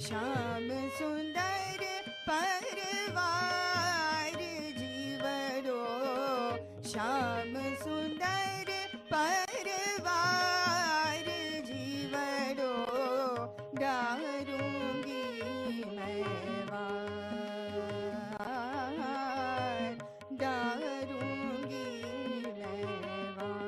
श्याम सुंदर परवार जीवरो, श्याम सुंदर परवार जीवरो, डारूंगी मैं वार, डारूंगी मैं वार।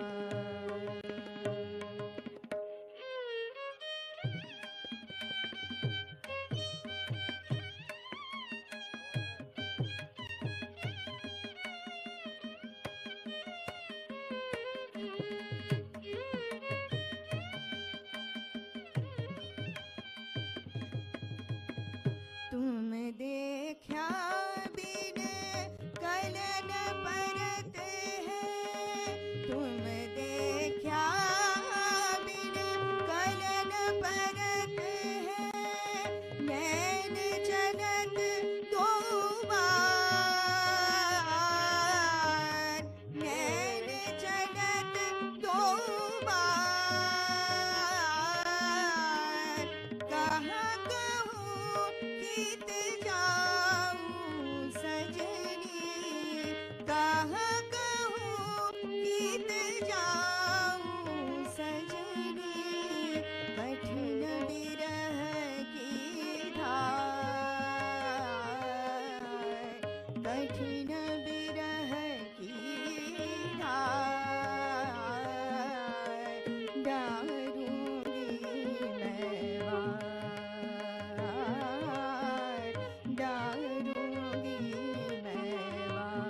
तुम देखा बिन कलन परते हैं, तुम देखा बिन कलन परते हैं, नैन चलत दो बार, नैन चलत दो बार, कहाँ कहूँ गीत जाऊं सजनी, कहाँ कहूँ गीत जाऊं सजनी, कठिन विरह की धार, कठिन विरह की धार, डारूंगी मैं वार, डारूंगी मैं वार।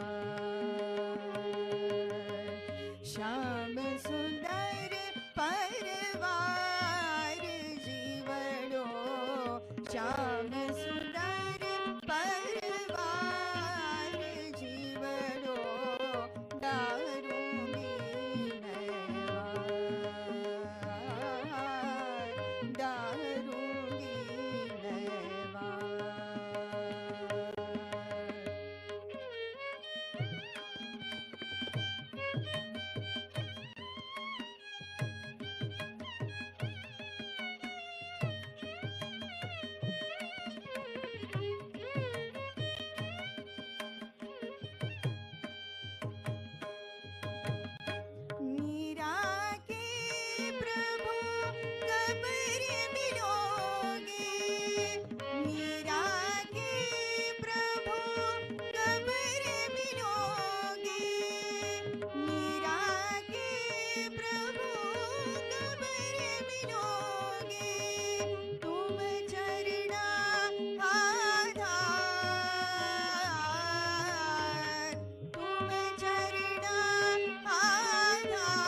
श्याम सुंदर परवार जीवरो, श्याम सुंदर परवार जीवरो, डारूंगी मैं वार, डारूंगी मैं वार। मीरा के प्रभु कब रे मिलोगे, मीरा के प्रभु कब रे मिलोगे, मीरा के प्रभु कब रे मिलोगे, तुम चरणा आधार, तुम चरणा आधार,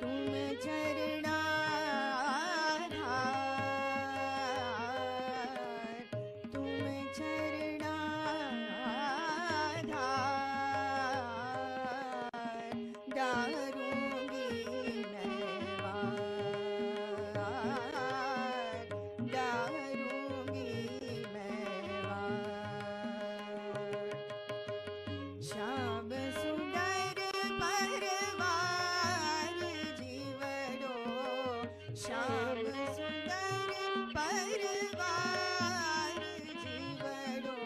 तुम चरणा आधार, तुम चरणा आधार, डारूंगी मैं वार, डारूंगी मैं वार। श्याम सुंदर परवार जीवरो, श्याम सुंदर परवार जीवरो,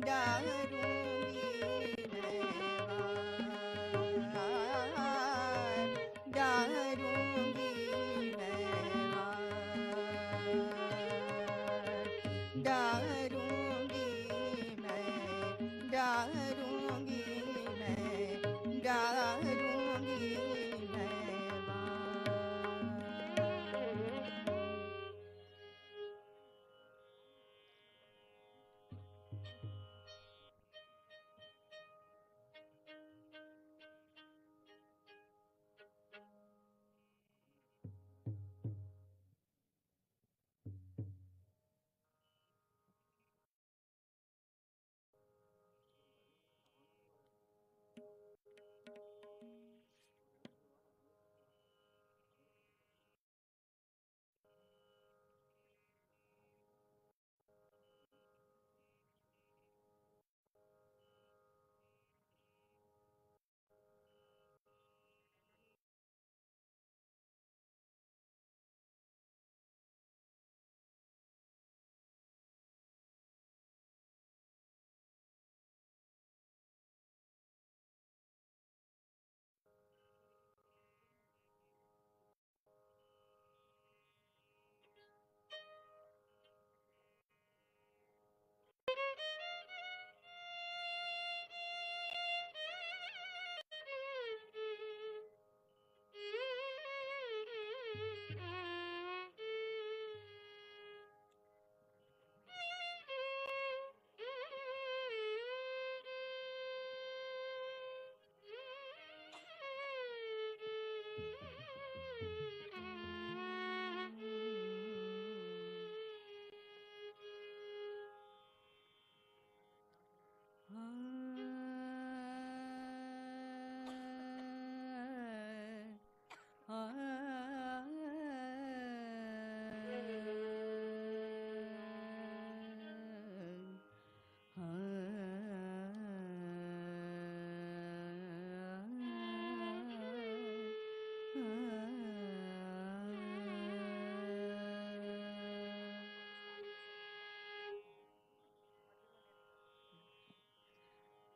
डारूंगी मैं वार, डारूंगी मैं वार, डारूंगी मैं, डारूंगी मैं, डारूंगी मैं वार।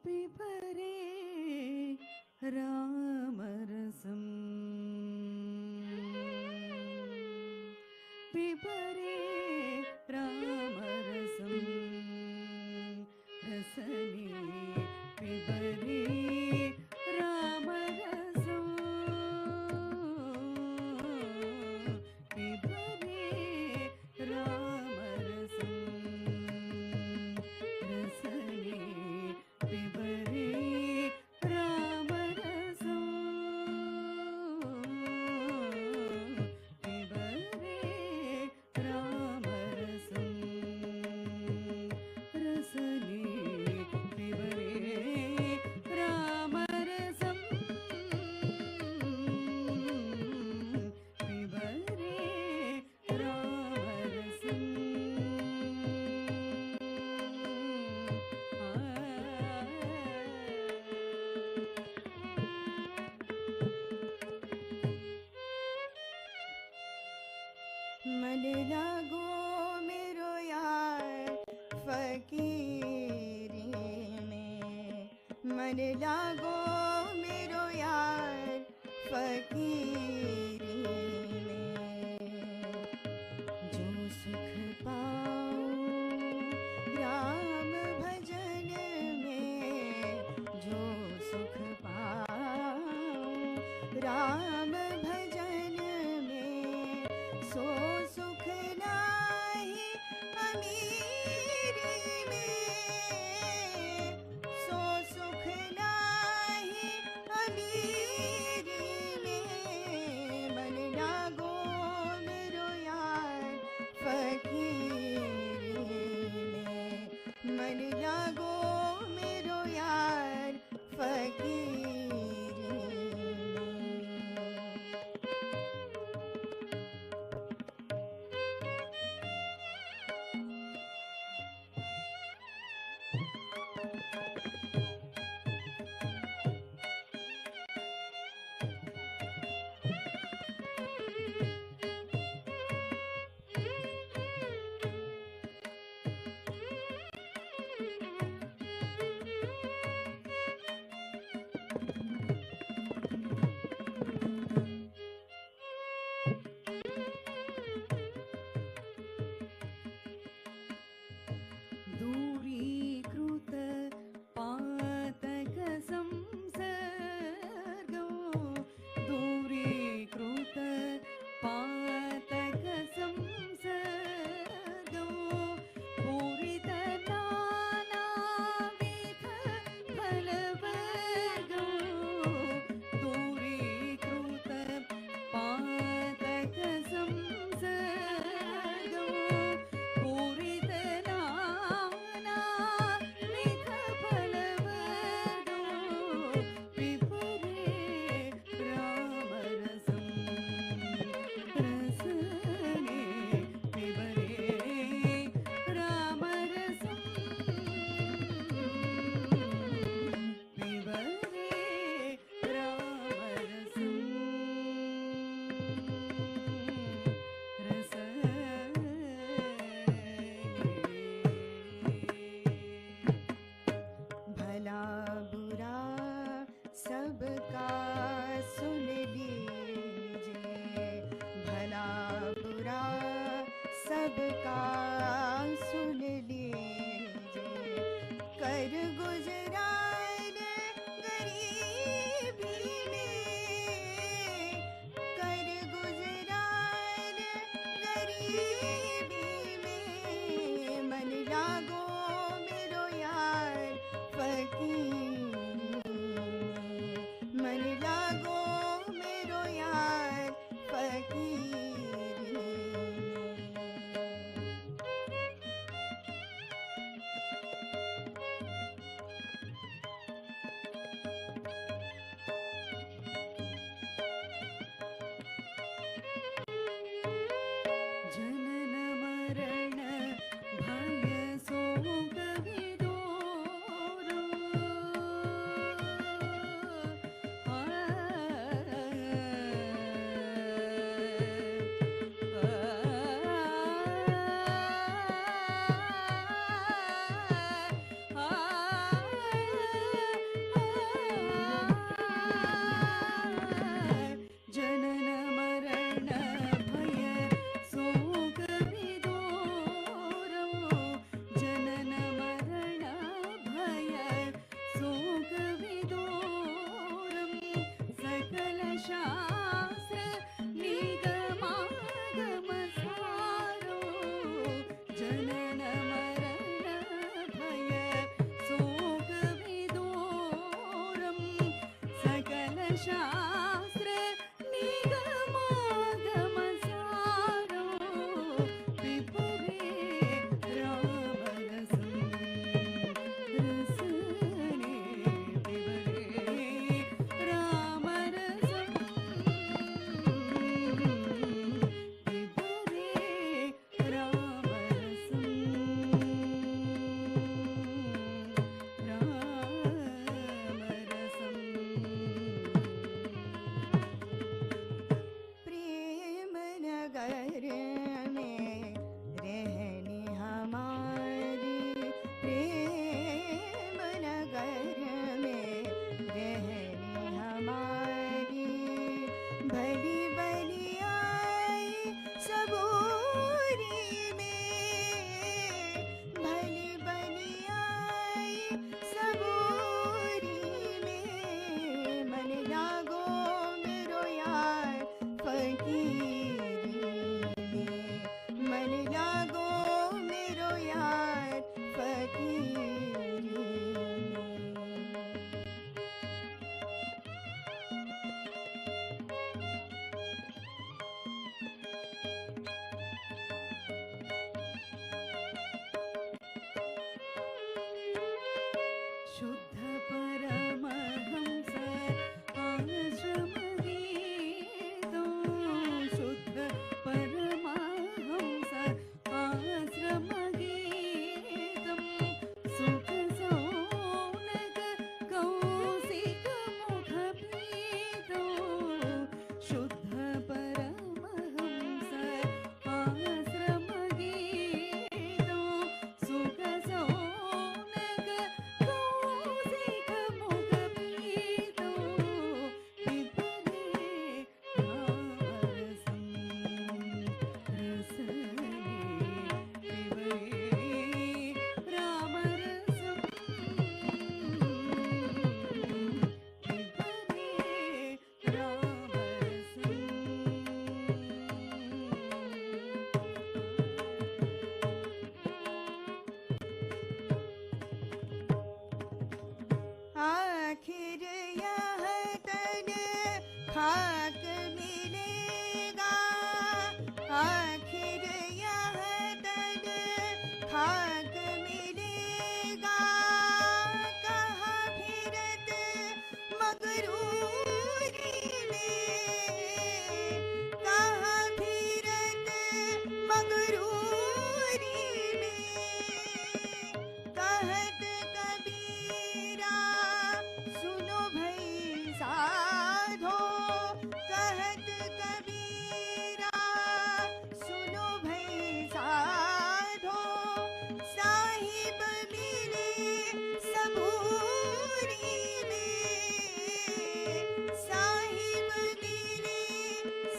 पिबरे रामरसम् पिबरे रामरसम् रसने पिबरे रामरसम् पिबरे रामरसम् रसने पिबरे रामरसम् पिबरे रामरसम् रसने पिबरे रामरसम् पिबरे रामरसम् मन लागो मेरो यार फकीरी में, मन लागो मेरो यार फकीरी में। जो सुख पाऊं राम भजन में, जो सुख पाऊं राम भजन में, सो सुख नाही अमीरी में, सो सुख नाही अमीरी में। मन लागो मेरो यार फकीरी में, मन लागो मेरो यार फकीरी में। शुद्ध परमहंस आश्रम गीतो सुख सौनक कौशिक मुख पीतो पिबरे रामरसं रसने पिबरे रामरसं पिबरे आखिर यह तन खाक मिलेगा, आखिर यह तन खाक मिलेगा। कहाँ फिरत मगरूरी में, कहाँ फिरत मगरूरी में। कहत कबीरा सुनो भई साधो, कहत कबीरा सुनो भई साधो। साहिब मिले सबूरी में, साहिब मिले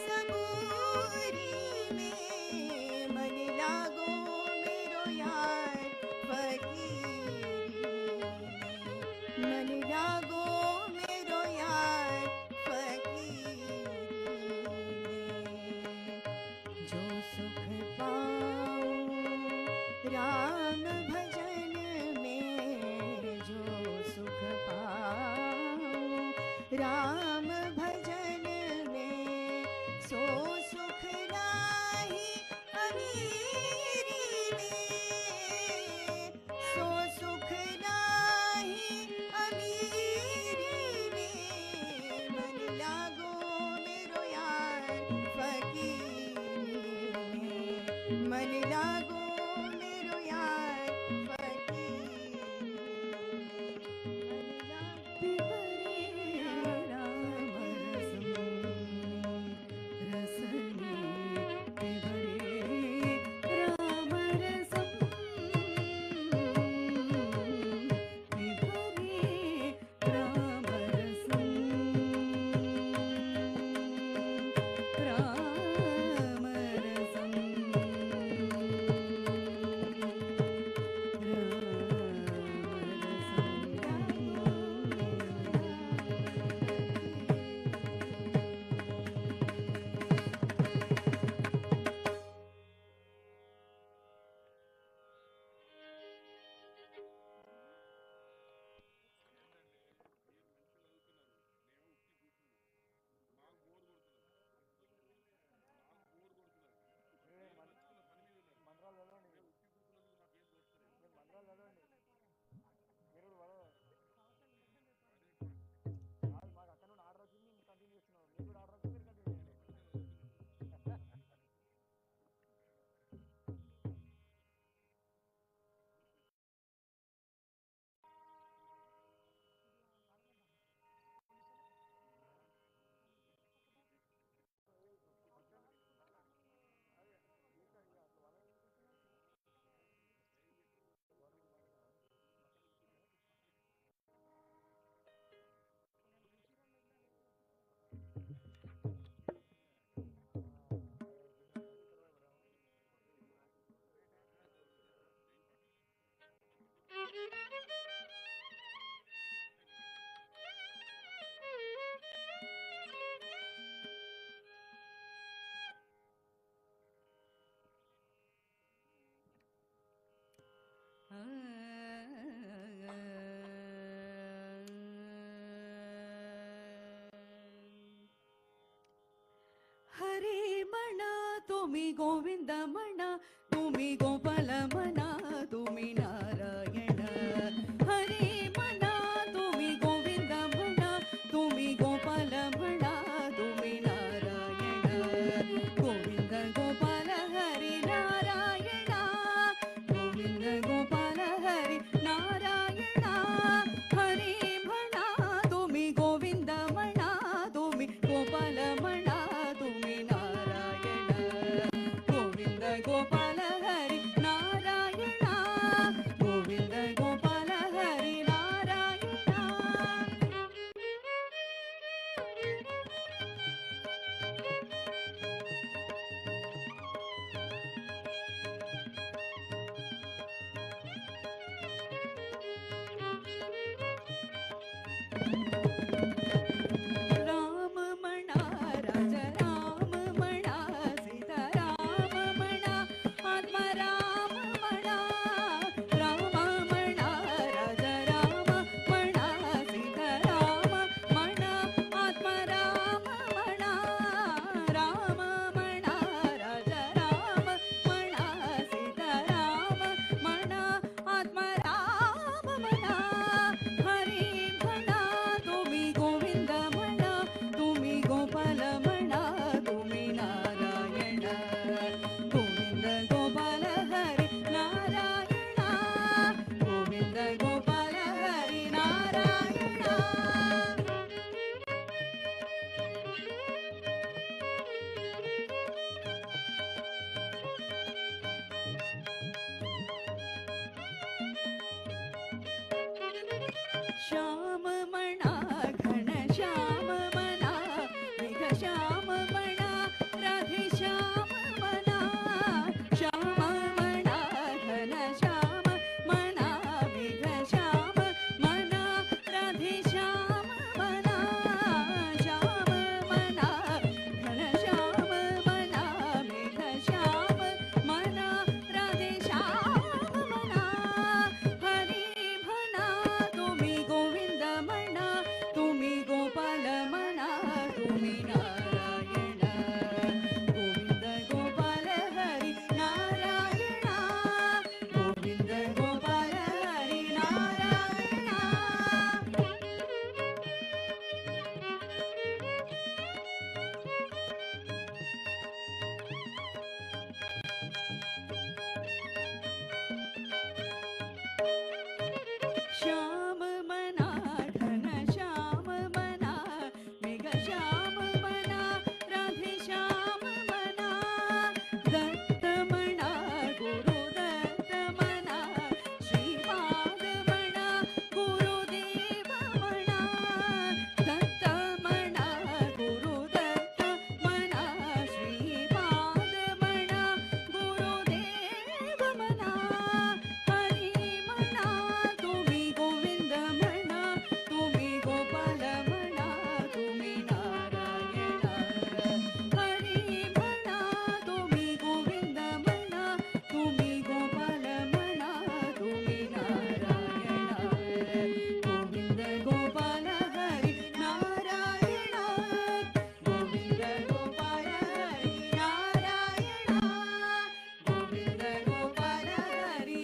सबूरी में। मन लागो मेरो यार फकीरी में, मन लागो मेरो यार फकीरी में। जो सुख पाऊं राम भजन में, जो सुख पाऊं राम भजन में। सो सुख नाही अमीरी में, सो सुख नाही अमीरी में। मन लागो मेरो यार फकीरी में, मन लागो मेरो यार फकीरी में। मन लागो पिबरे रामरसं रसने पिबरे रामरसं पिबरे रामरसं हरे मना तुम्ही गोविंद मना तुम्ही गोपाल मना तुम्ही नारायण हरे मना तुम्ही गोविंद मना तुम्ही गोपाल मना तुम्ही नारायण गोविंद गोपाल हरि नारायण गोविंद गोपाल हरि नारायण हरे मना तुम्ही गोविंद मना तुम्ही गोपाल मना श्याम मना राधे श्याम मना श्याम मना घन श्याम मना मेघ श्याम मना राधे श्याम मना श्याम मना घन श्याम मना मेघ श्याम मना राधे श्याम मना हरी म्हणा तुम्ही गोविंद म्हणा तुम्ही गोपाल म्हणा तुम्ही नारायण गोविंद गोपाल हरी नारायण गोविंद गोपाल हरी नारायण श्याम मना घन श्याम मना मेघ श्याम मना राधे श्याम मना दत्त मना गुरु दत्त मना श्रीपाद मना गुरुदेव मना दत्त मना गुरु दत्त मना श्रीपाद मना गुरुदेव मना हरी म्हणा तुम्ही गोविंद म्हणा तुम्ही गोपाल म्हणा तुम्ही नारायण हरी म्हणा तुम्ही गोविंद म्हणा तुम्ही गोपाल म्हणा तुम्ही नारायण गोविंद गोपाल हरी नारायण गोविंद गोपाल हरी नारायण गोविंद गोपाल हरी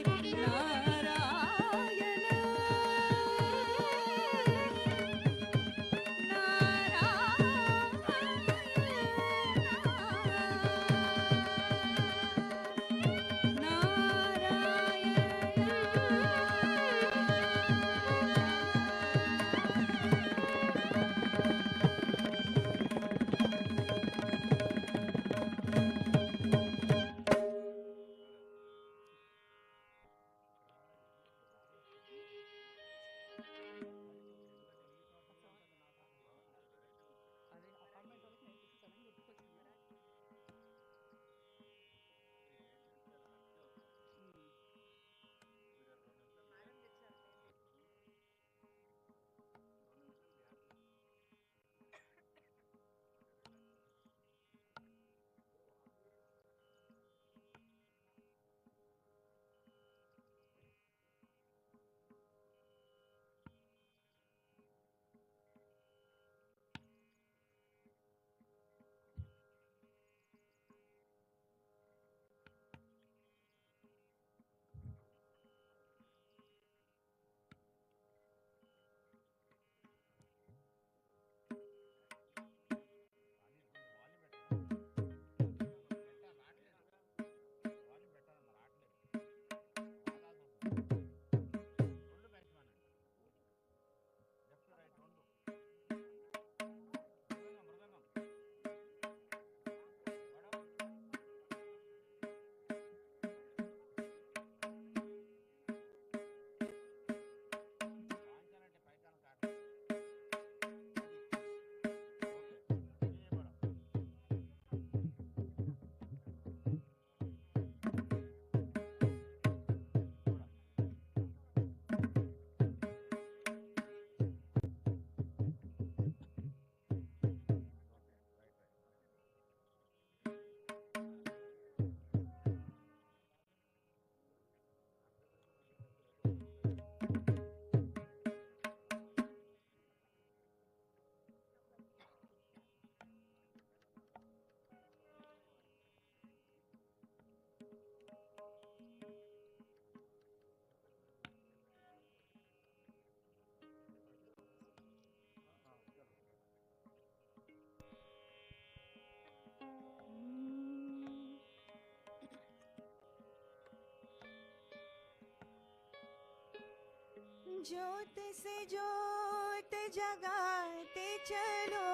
ज्योत से ज्योत जगाते चलो,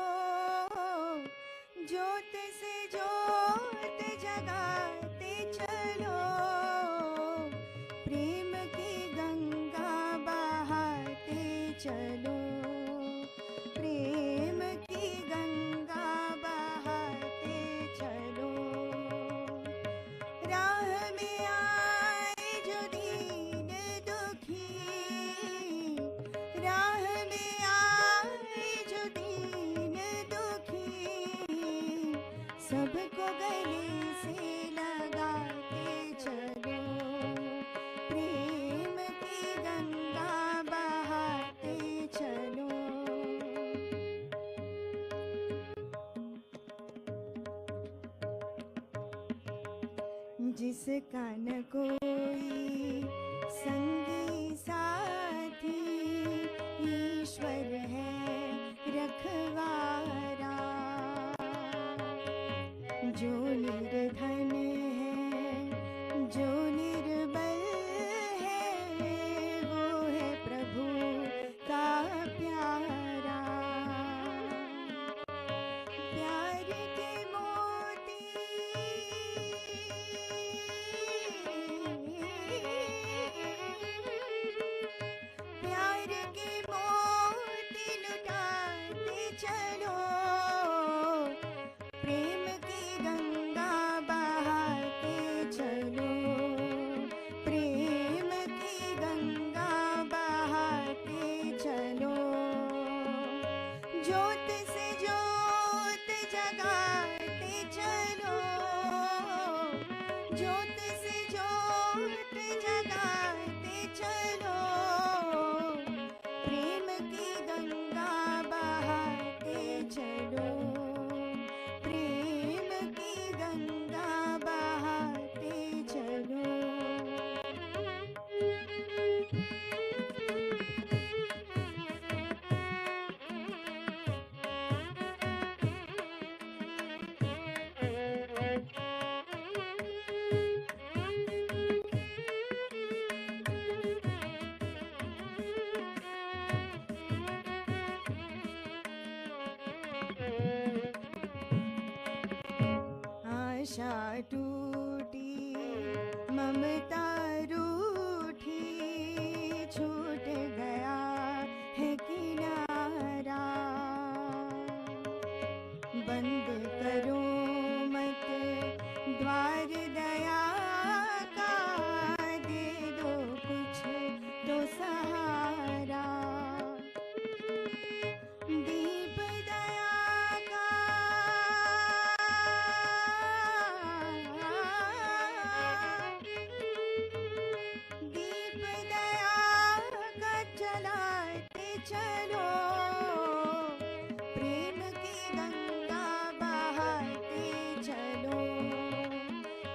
ज्योत से ज्योत जगाते चलो, प्रेम की गंगा बहाते चलो, प्रेम की गंगा सबको गले से लगाते चलो, प्रेम की गंगा बहाते चलो। जिसका न कोई संगी साथी, ईश्वर है रखवारा। जो निर्धन है, जो निर्बल है, वो है प्रभु का प्यारा। प्यार के मोती प्यार के मोती लुटाते चलो, प्रेम की गंगा बहाते चलो, प्रेम की गंगा बहाते चलो। ज्योत से ज्योत जगाते चलो, ज्योत से ज्योत जगाते चलो, प्रेम की गंगा बहाते चलो, प्रेम की गंगा बहाते चलो। आशा टूटी, ममता रूठी, छूट गया है किनारा। बंद करो मत द्वार दया का, दे दो कुछ तो सहारा। दीप दया का दीप दया का जलाते चलो, प्रेम की गंगा बहाते चलो,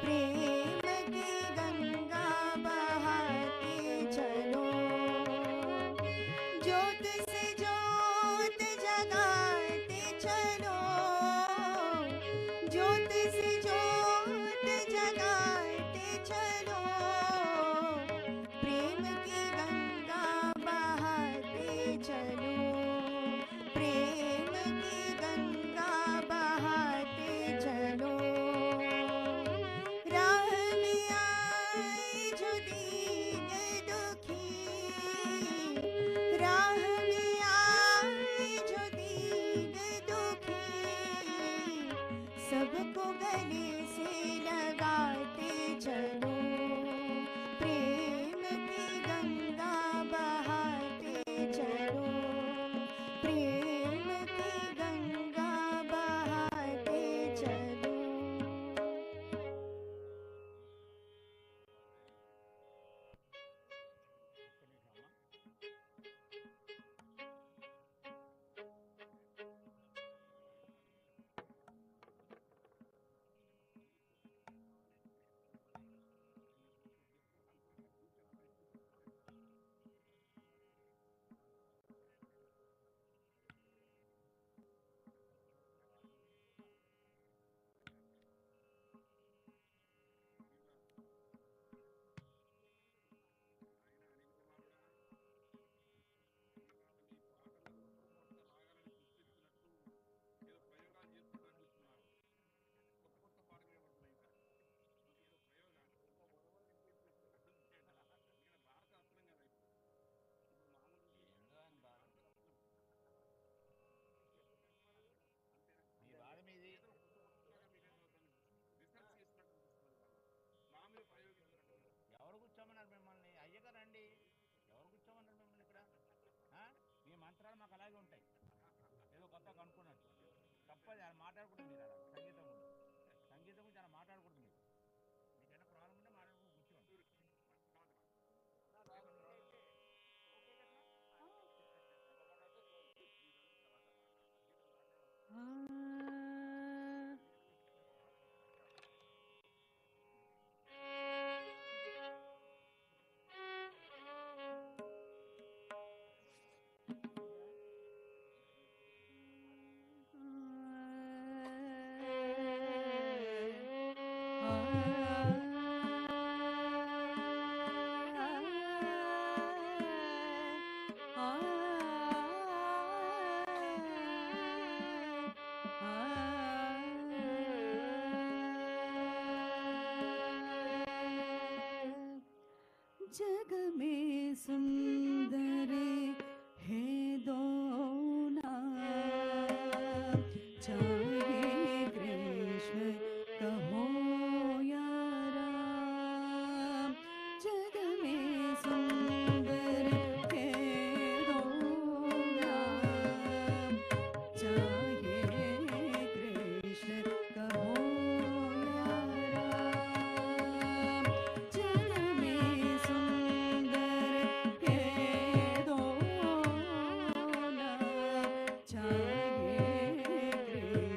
प्रेम की गंगा बहाते चलो। ज्योत से ज्योत जगाते चलो, ज्योत से ज्योत जगाते चलो, प्रेम की गंगा बहाते चलो, प्रेम की गंगा बहाते चलो। राह में आए जो दीन दुखी, राह में आए जो दीन दुखी, सबको गले से लगाते चलो, प्रेम की गंगा बहाते चलो, प्रेम की गंगा बहाते चलो। ఎవరు కూర్చోమన్నారు మిమ్మల్ని? అయ్యగా రండి. ఎవరు కూర్చోమన్నారు మిమ్మల్ని ఇక్కడ? మీ మంత్రాలు మాకు అలాగే ఉంటాయి, ఏదో కొత్తగా అనుకున్నట్టు. తప్పది, అది మాట్లాడుకుంటే మీరు అలా సంగీతం ఉండదు. चाहिए कृष्ण कहो या राम, जग में सुंदर है दो नाम, चाहिए कृष्ण कहो या राम, जग में सुंदर है दो नाम, चाहिए कृष्ण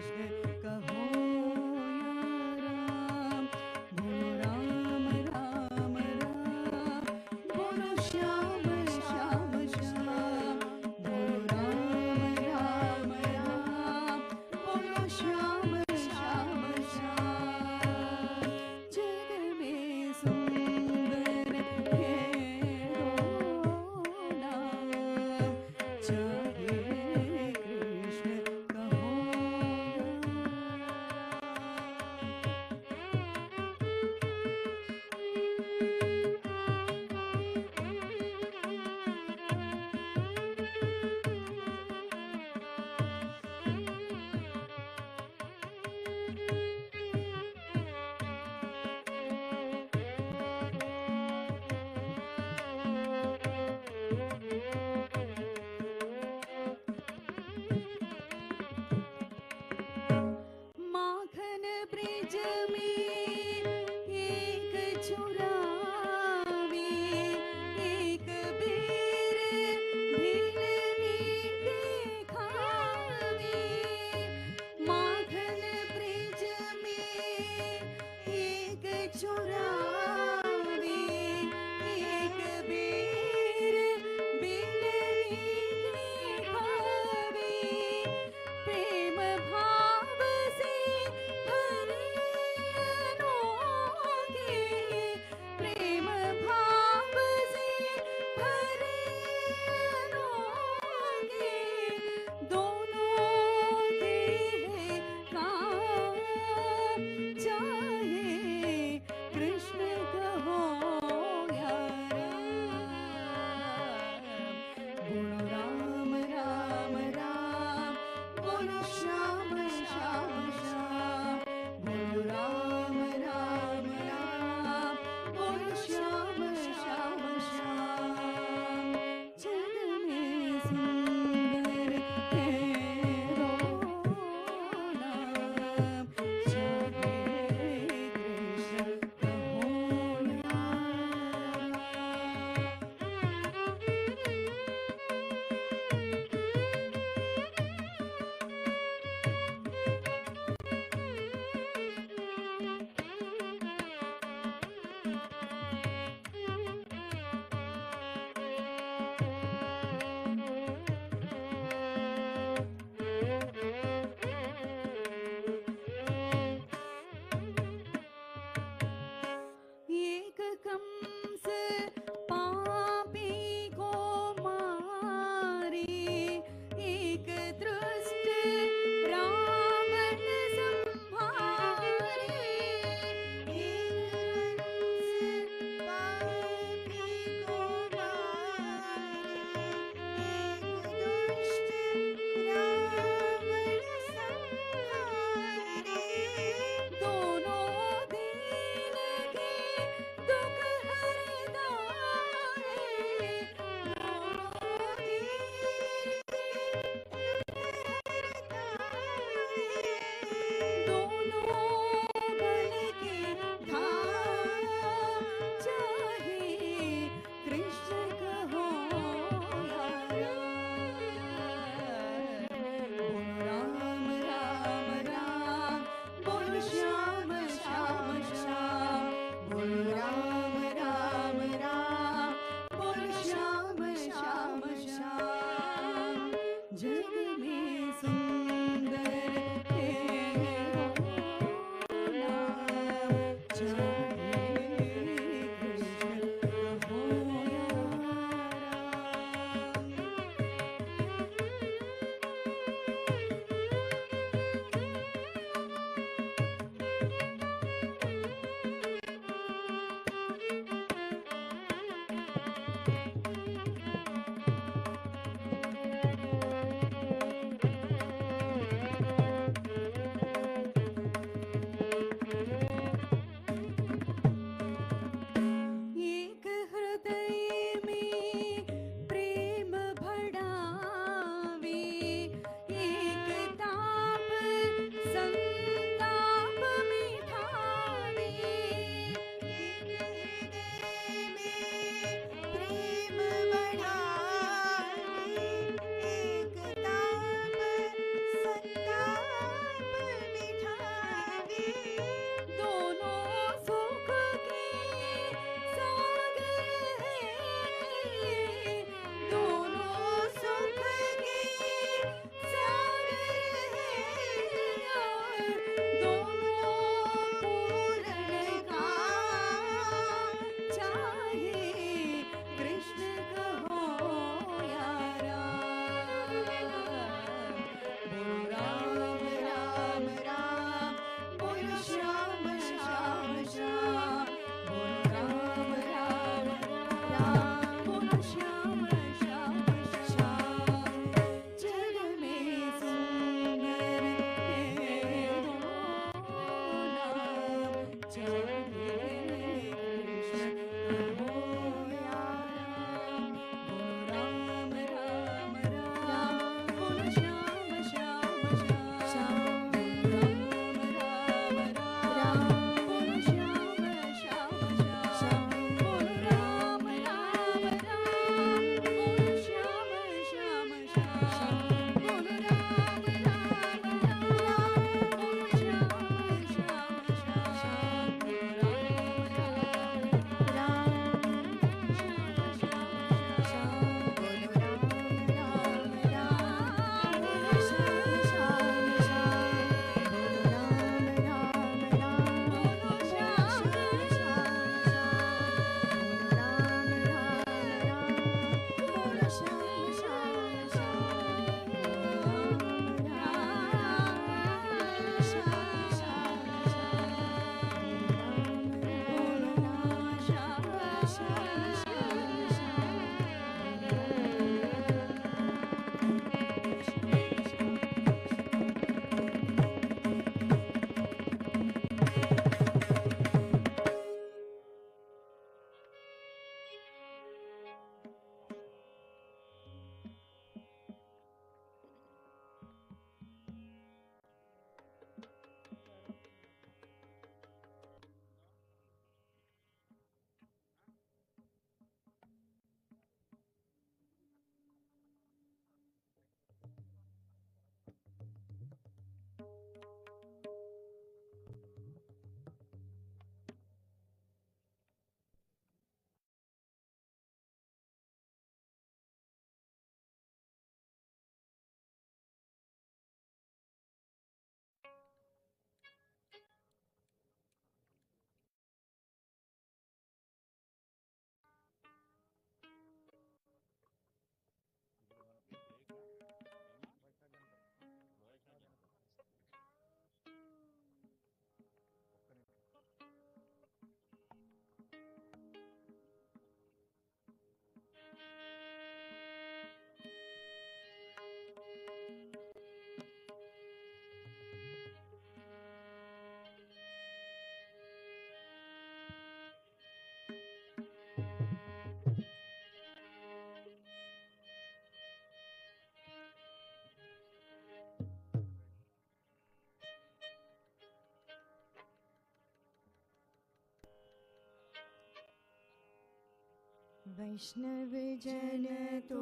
वैष्णव जन तो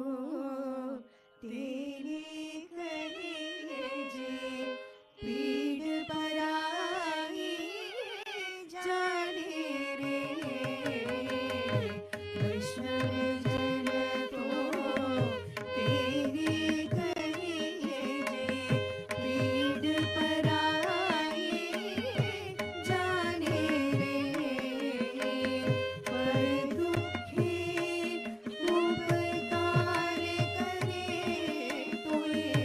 तेरी कलेजे पीड़ पराई जाने रे। वैष्णव जन तो तेरी कलेजे पीड़ पराई जाने रे। पर दुखी उपकार करे तोए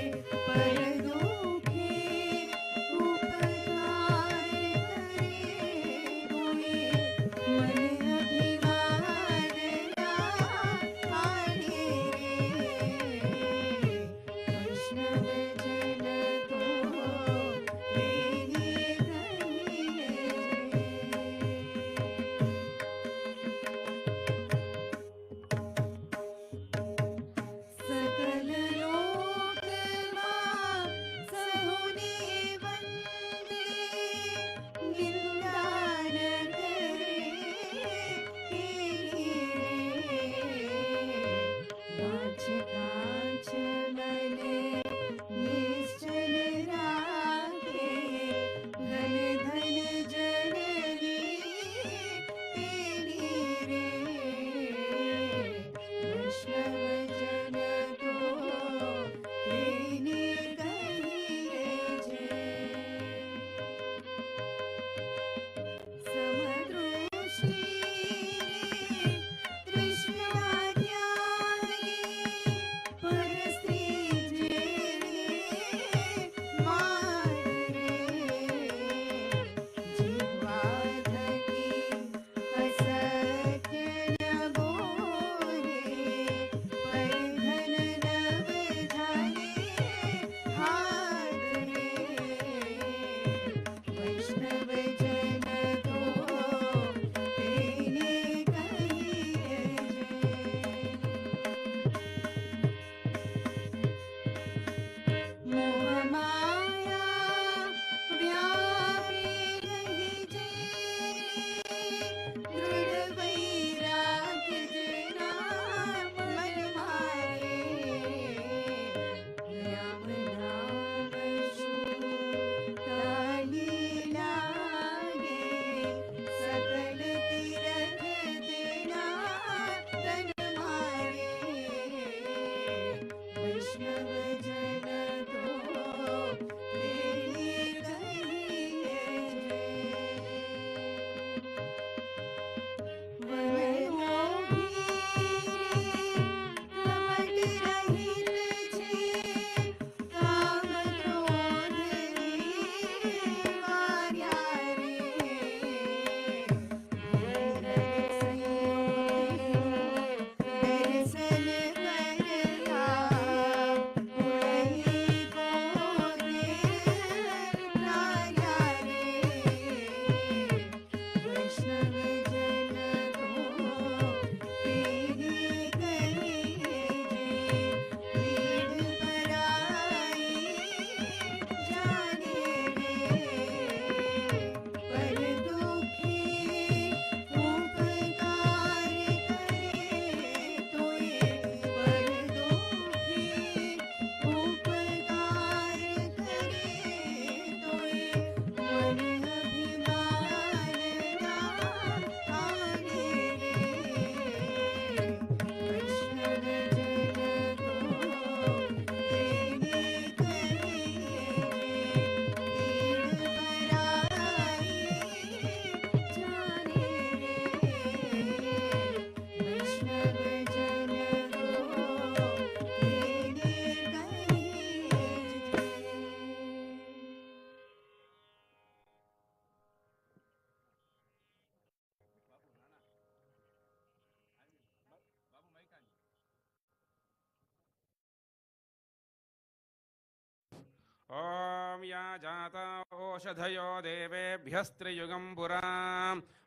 जाता ओषधयो देवेभ्यस्त्रियुगं पुरा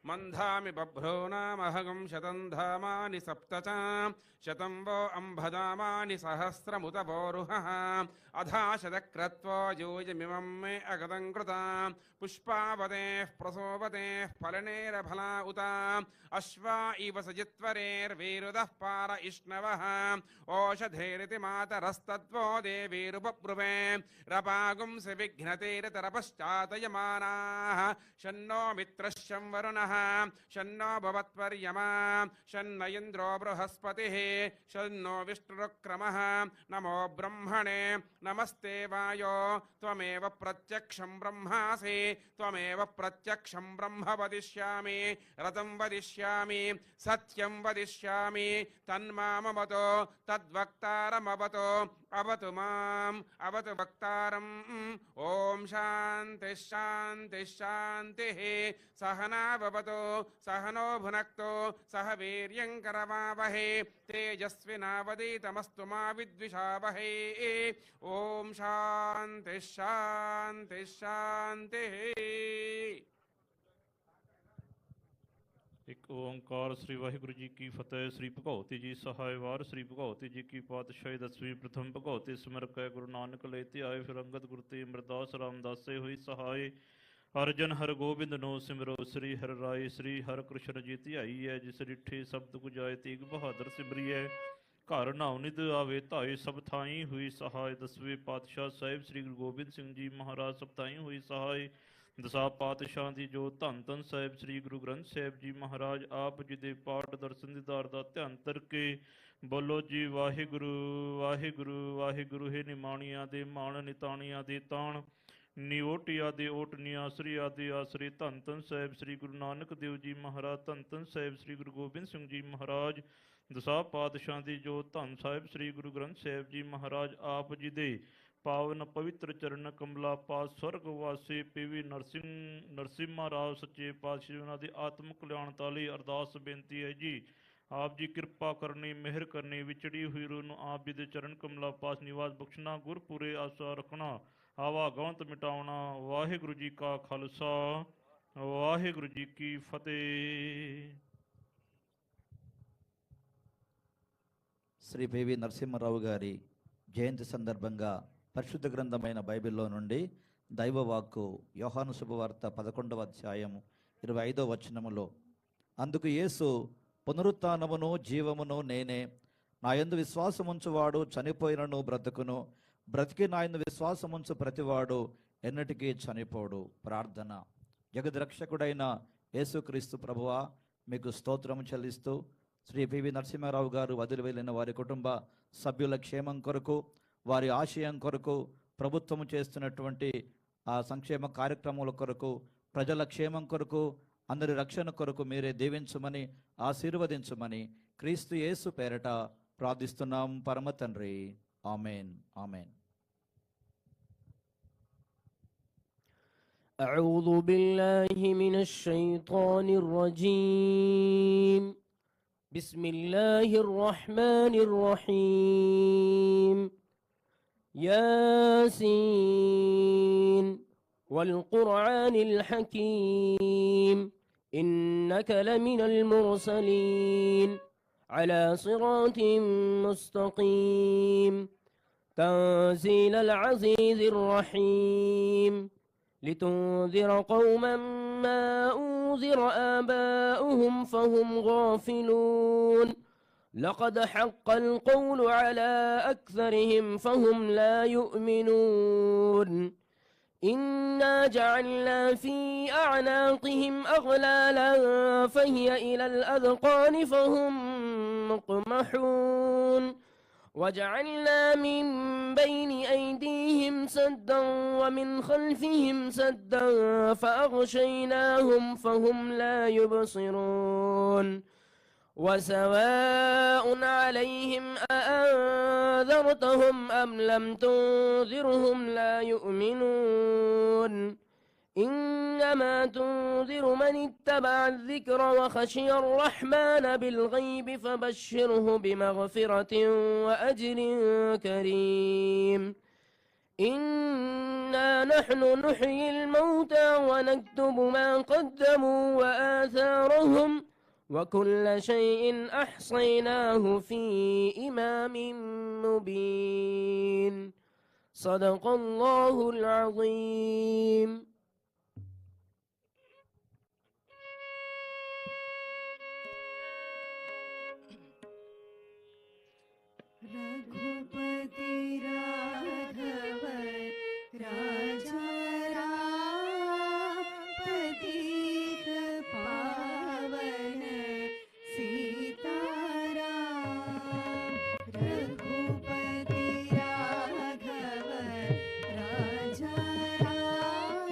मन्धामि बभ्रूणामहगं शतं धामानि सप्त च शतं वो अम्भधामानि सहस्रमुत वोरुहः अधा शतक्रत्वो यूयमिमं मे अगतं कृता पुष्पावतेः प्रसोपतेः फलनेरफला उत अश्वा इव सजित्वरेर्वीरुदः पार इष्णवः ओषधेरिति मातरस्तत्वो देवीरुपब्रुवे रपागुंसि विघ्नतेरतरपश्चातयमानाः शन्नो मित्रश्चं वरुणः शन्नो भवत्वर्यमा शन्न इन्द्रो बृहस्पतिः शन्नो विष्णुरुक्रमः नमो ब्रह्मणे नमस्ते वायो त्वमेव प्रत्यक्षं ब्रह्मासि त्वमेव प्रत्यक्षं ब्रह्म वदिष्यामि रतं वदिष्यामि सत्यं वदिष्यामि तन्मामवतो तद्वक्तारमवतो अवतु माम् अवतु वक्तारम् ॐ शान्तिः शान्तिः शान्तिः सहना भवतु सहनो भुनक्तु सह वीर्यं करवावहै तेजस्विनावधीतमस्तु मा विद्विषावहै ॐ शान्तिः शान्तिः शान्तिः। एक ओंकार श्री वाहिगुरु जी की फतेह। श्री भगवती जी सहायवार। श्री भगवती जी की पातशाही 10वीं प्रथम भगवती सिमर कै गुरु नानक लेते आए फिर अंगद गुरु ते अमरदास रामदास से हुई सहाय। हरजन हर गोबिंद नो सिमरो श्री हर राय श्री हर कृष्ण जी ध्याई है जिस रिठे शब्द को जाए तेग बहादुर सिमरी है घर नाव निध आवे धाए सब थाई हुई सहाय। 10वें पातशाह साहिब श्री गुरु गोबिंद सिंह जी महाराज सब थाई हुई सहाय। दसा पातशाह दी जो धन धन साहिब श्री गुरु ग्रंथ साहिब जी महाराज आप जी दे पाठ दर्शन दीदार दा ध्यान करके बोलो जी वाहिगुरु वाहिगुरु वाहिगुरु। हे निमाणिया दे मान निताणिया दे ताण निओटिया दे ओटनिया श्री आदि आश्री धन धन साहिब श्री गुरु नानक देव जी महाराज धन धन साहिब श्री गुरु गोबिंद सिंह जी महाराज। दसा पातशाह दी जो धन साहिब श्री गुरु ग्रंथ साहिब जी महाराज आप जी दे पावन पवित्र चरण कमला पास स्वर्गवासी पीवी नरसिम्हा राव सच्चे पातशाह उन्हां दी आत्म कल्याण ताली अरदास बेनती है जी आप जी कृपा करनी मेहर करनी विचड़ी हुई रूह नूं आप जी दे चरण कमला पास निवास बख्शना गुरपुरे आसा रखना आवा गवंत मिटावना। वाहिगुरु जी का खालसा वाहिगुरु जी की फतेह। శ్రీ పివి నరసింహారావు గారి జయంతి సందర్భంగా పరిశుద్ధ గ్రంథమైన బైబిల్లో నుండి దైవవాక్కు యోహాను శుభవార్త 11వ అధ్యాయం 25వ వచనములో అందుకు యేసు పునరుత్థానమును జీవమును నేనే నా యందు విశ్వాసముంచువాడు చనిపోయినను బ్రతుకును బ్రతికి నా యందు విశ్వాసముంచు ప్రతివాడు ఎన్నటికీ చనిపోడు. ప్రార్థన. జగద్రక్షకుడైన యేసుక్రీస్తు ప్రభువా మీకు స్తోత్రము చెల్లిస్తూ శ్రీ పివి నరసింహారావు గారు వదిలి వెళ్ళిన వారి కుటుంబ సభ్యుల క్షేమం కొరకు వారి ఆశయం కొరకు ప్రభుత్వం చేస్తున్నటువంటి ఆ సంక్షేమ కార్యక్రమాల కొరకు ప్రజల క్షేమం కొరకు అందరి రక్షణ కొరకు మీరే దీవించమని ఆశీర్వదించమని క్రీస్తు యేసు పేరట ప్రార్థిస్తున్నాం పరమ తండ్రి. ఆమేన్ ఆమేన్. أعوذ بالله من الشيطان الرجيم. بسم الله الرحمن الرحيم. ياسين والقرآن الحكيم إنك لمن المرسلين على صراط مستقيم تنزيل العزيز الرحيم لتنذر قوما ما أنذر آباؤهم فهم غافلون لقد حق القول على أكثرهم فهم لا يؤمنون إنا جعلنا في أعناقهم أغلالا فهي إلى الأذقان فهم مقمحون وجعلنا من بين أيديهم سدا ومن خلفهم سدا فأغشيناهم فهم لا يبصرون وسواء عليهم أأنذرتهم أم لم تنذرهم لا يؤمنون إنما تنذر من اتبع الذكر وخشي الرحمن بالغيب فبشره بمغفرة وأجر كريم إنا نحن نحيي الموتى ونكتب ما قدموا وآثارهم وكل شيء أحصيناه في إمام مبين صدق الله العظيم. रघुपति राघव राजा राम पतित पावन सीताराम। रघुपति राघव राजा राम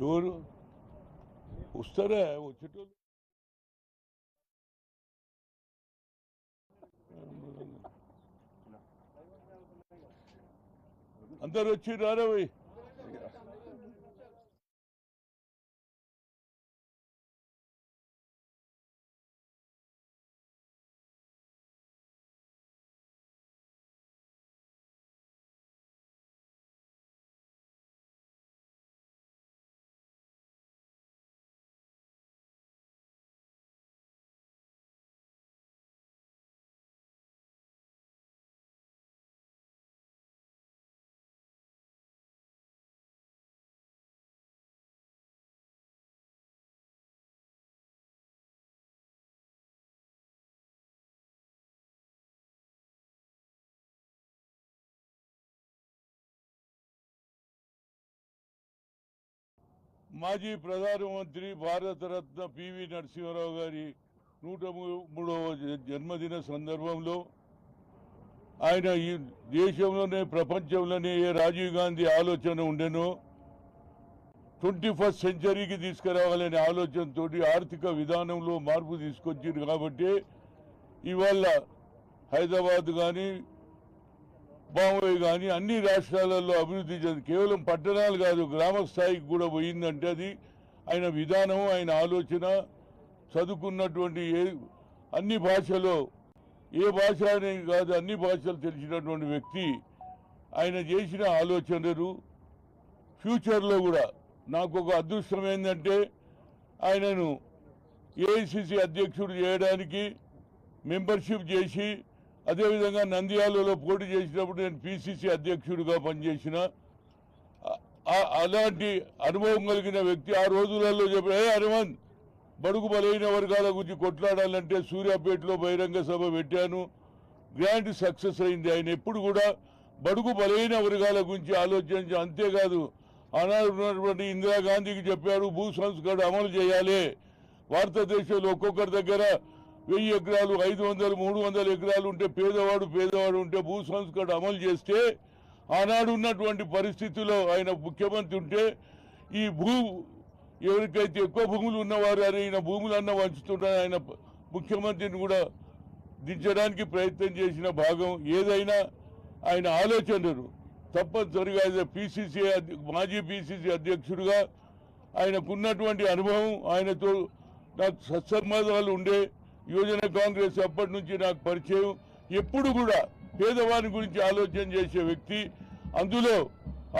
ఎవరు వస్తారా వచ్చేటోళ్ళు అందరు వచ్చి రారా పోయి మాజీ ప్రధానమంత్రి భారతరత్న పివి నరసింహారావు గారి 103వ జన్మదిన సందర్భంలో ఆయన ఈ దేశంలోనే ప్రపంచంలోనే ఏ రాజీవ్ గాంధీ ఆలోచన ఉండెనో 21st సెంచరీకి తీసుకురావాలనే ఆలోచనతో ఆర్థిక విధానంలో మార్పు తీసుకొచ్చారు. కాబట్టి ఇవాళ హైదరాబాద్ కానీ బాంబే కానీ అన్ని రాష్ట్రాలలో అభివృద్ధి చెంది కేవలం పట్టణాలు కాదు గ్రామ స్థాయికి కూడా పోయిందంటే అది ఆయన విధానం, ఆయన ఆలోచన. చదువుకున్నటువంటి అన్ని భాషలో ఏ భాష అనే కాదు అన్ని భాషలు తెలిసినటువంటి వ్యక్తి. ఆయన చేసిన ఆలోచనలు ఫ్యూచర్లో కూడా నాకు ఒక అదృష్టం ఏంటంటే ఆయనను ఏఐసిసి అధ్యక్షుడు చేయడానికి మెంబర్షిప్ చేసి అదేవిధంగా నంద్యాలలో పోటీ చేసినప్పుడు నేను పిసిసి అధ్యక్షుడిగా పనిచేసిన అలాంటి అనుభవం కలిగిన వ్యక్తి. ఆ రోజులలో చెప్పి హనుమంత్ బడుగు బలైన వర్గాల గురించి కొట్లాడాలంటే సూర్యాపేటలో బహిరంగ సభ పెట్టాను, గ్రాండ్ సక్సెస్ అయింది. ఆయన ఎప్పుడు కూడా బడుగు బలైన వర్గాల గురించి ఆలోచించి అంతేకాదు ఆనాడు ఉన్నటువంటి ఇందిరాగాంధీకి చెప్పాడు భూ సంస్కరణ అమలు చేయాలి. భారతదేశంలో ఒక్కొక్కరి దగ్గర 1000 ఎకరాలు 500 300 ఎకరాలు ఉంటే పేదవాడు ఉంటే భూ సంస్కరణ అమలు చేస్తే ఆనాడు ఉన్నటువంటి పరిస్థితుల్లో ఆయన ముఖ్యమంత్రి ఉంటే ఈ ఎవరికైతే ఎక్కువ భూములు ఉన్నవారు అని ఈయన భూములన్నా వంచుతుంటారు. ఆయన ముఖ్యమంత్రిని కూడా దించడానికి ప్రయత్నం చేసిన భాగం. ఏదైనా ఆయన ఆలోచనలు తప్పనిసరిగా మాజీ పిసిసి అధ్యక్షుడిగా ఆయనకున్నటువంటి అనుభవం, ఆయనతో నాకు సత్సంబంధాలు ఉండే యువజన కాంగ్రెస్ అప్పటి నుంచి నాకు పరిచయం. ఎప్పుడు కూడా పేదవాని గురించి ఆలోచన చేసే వ్యక్తి. అందులో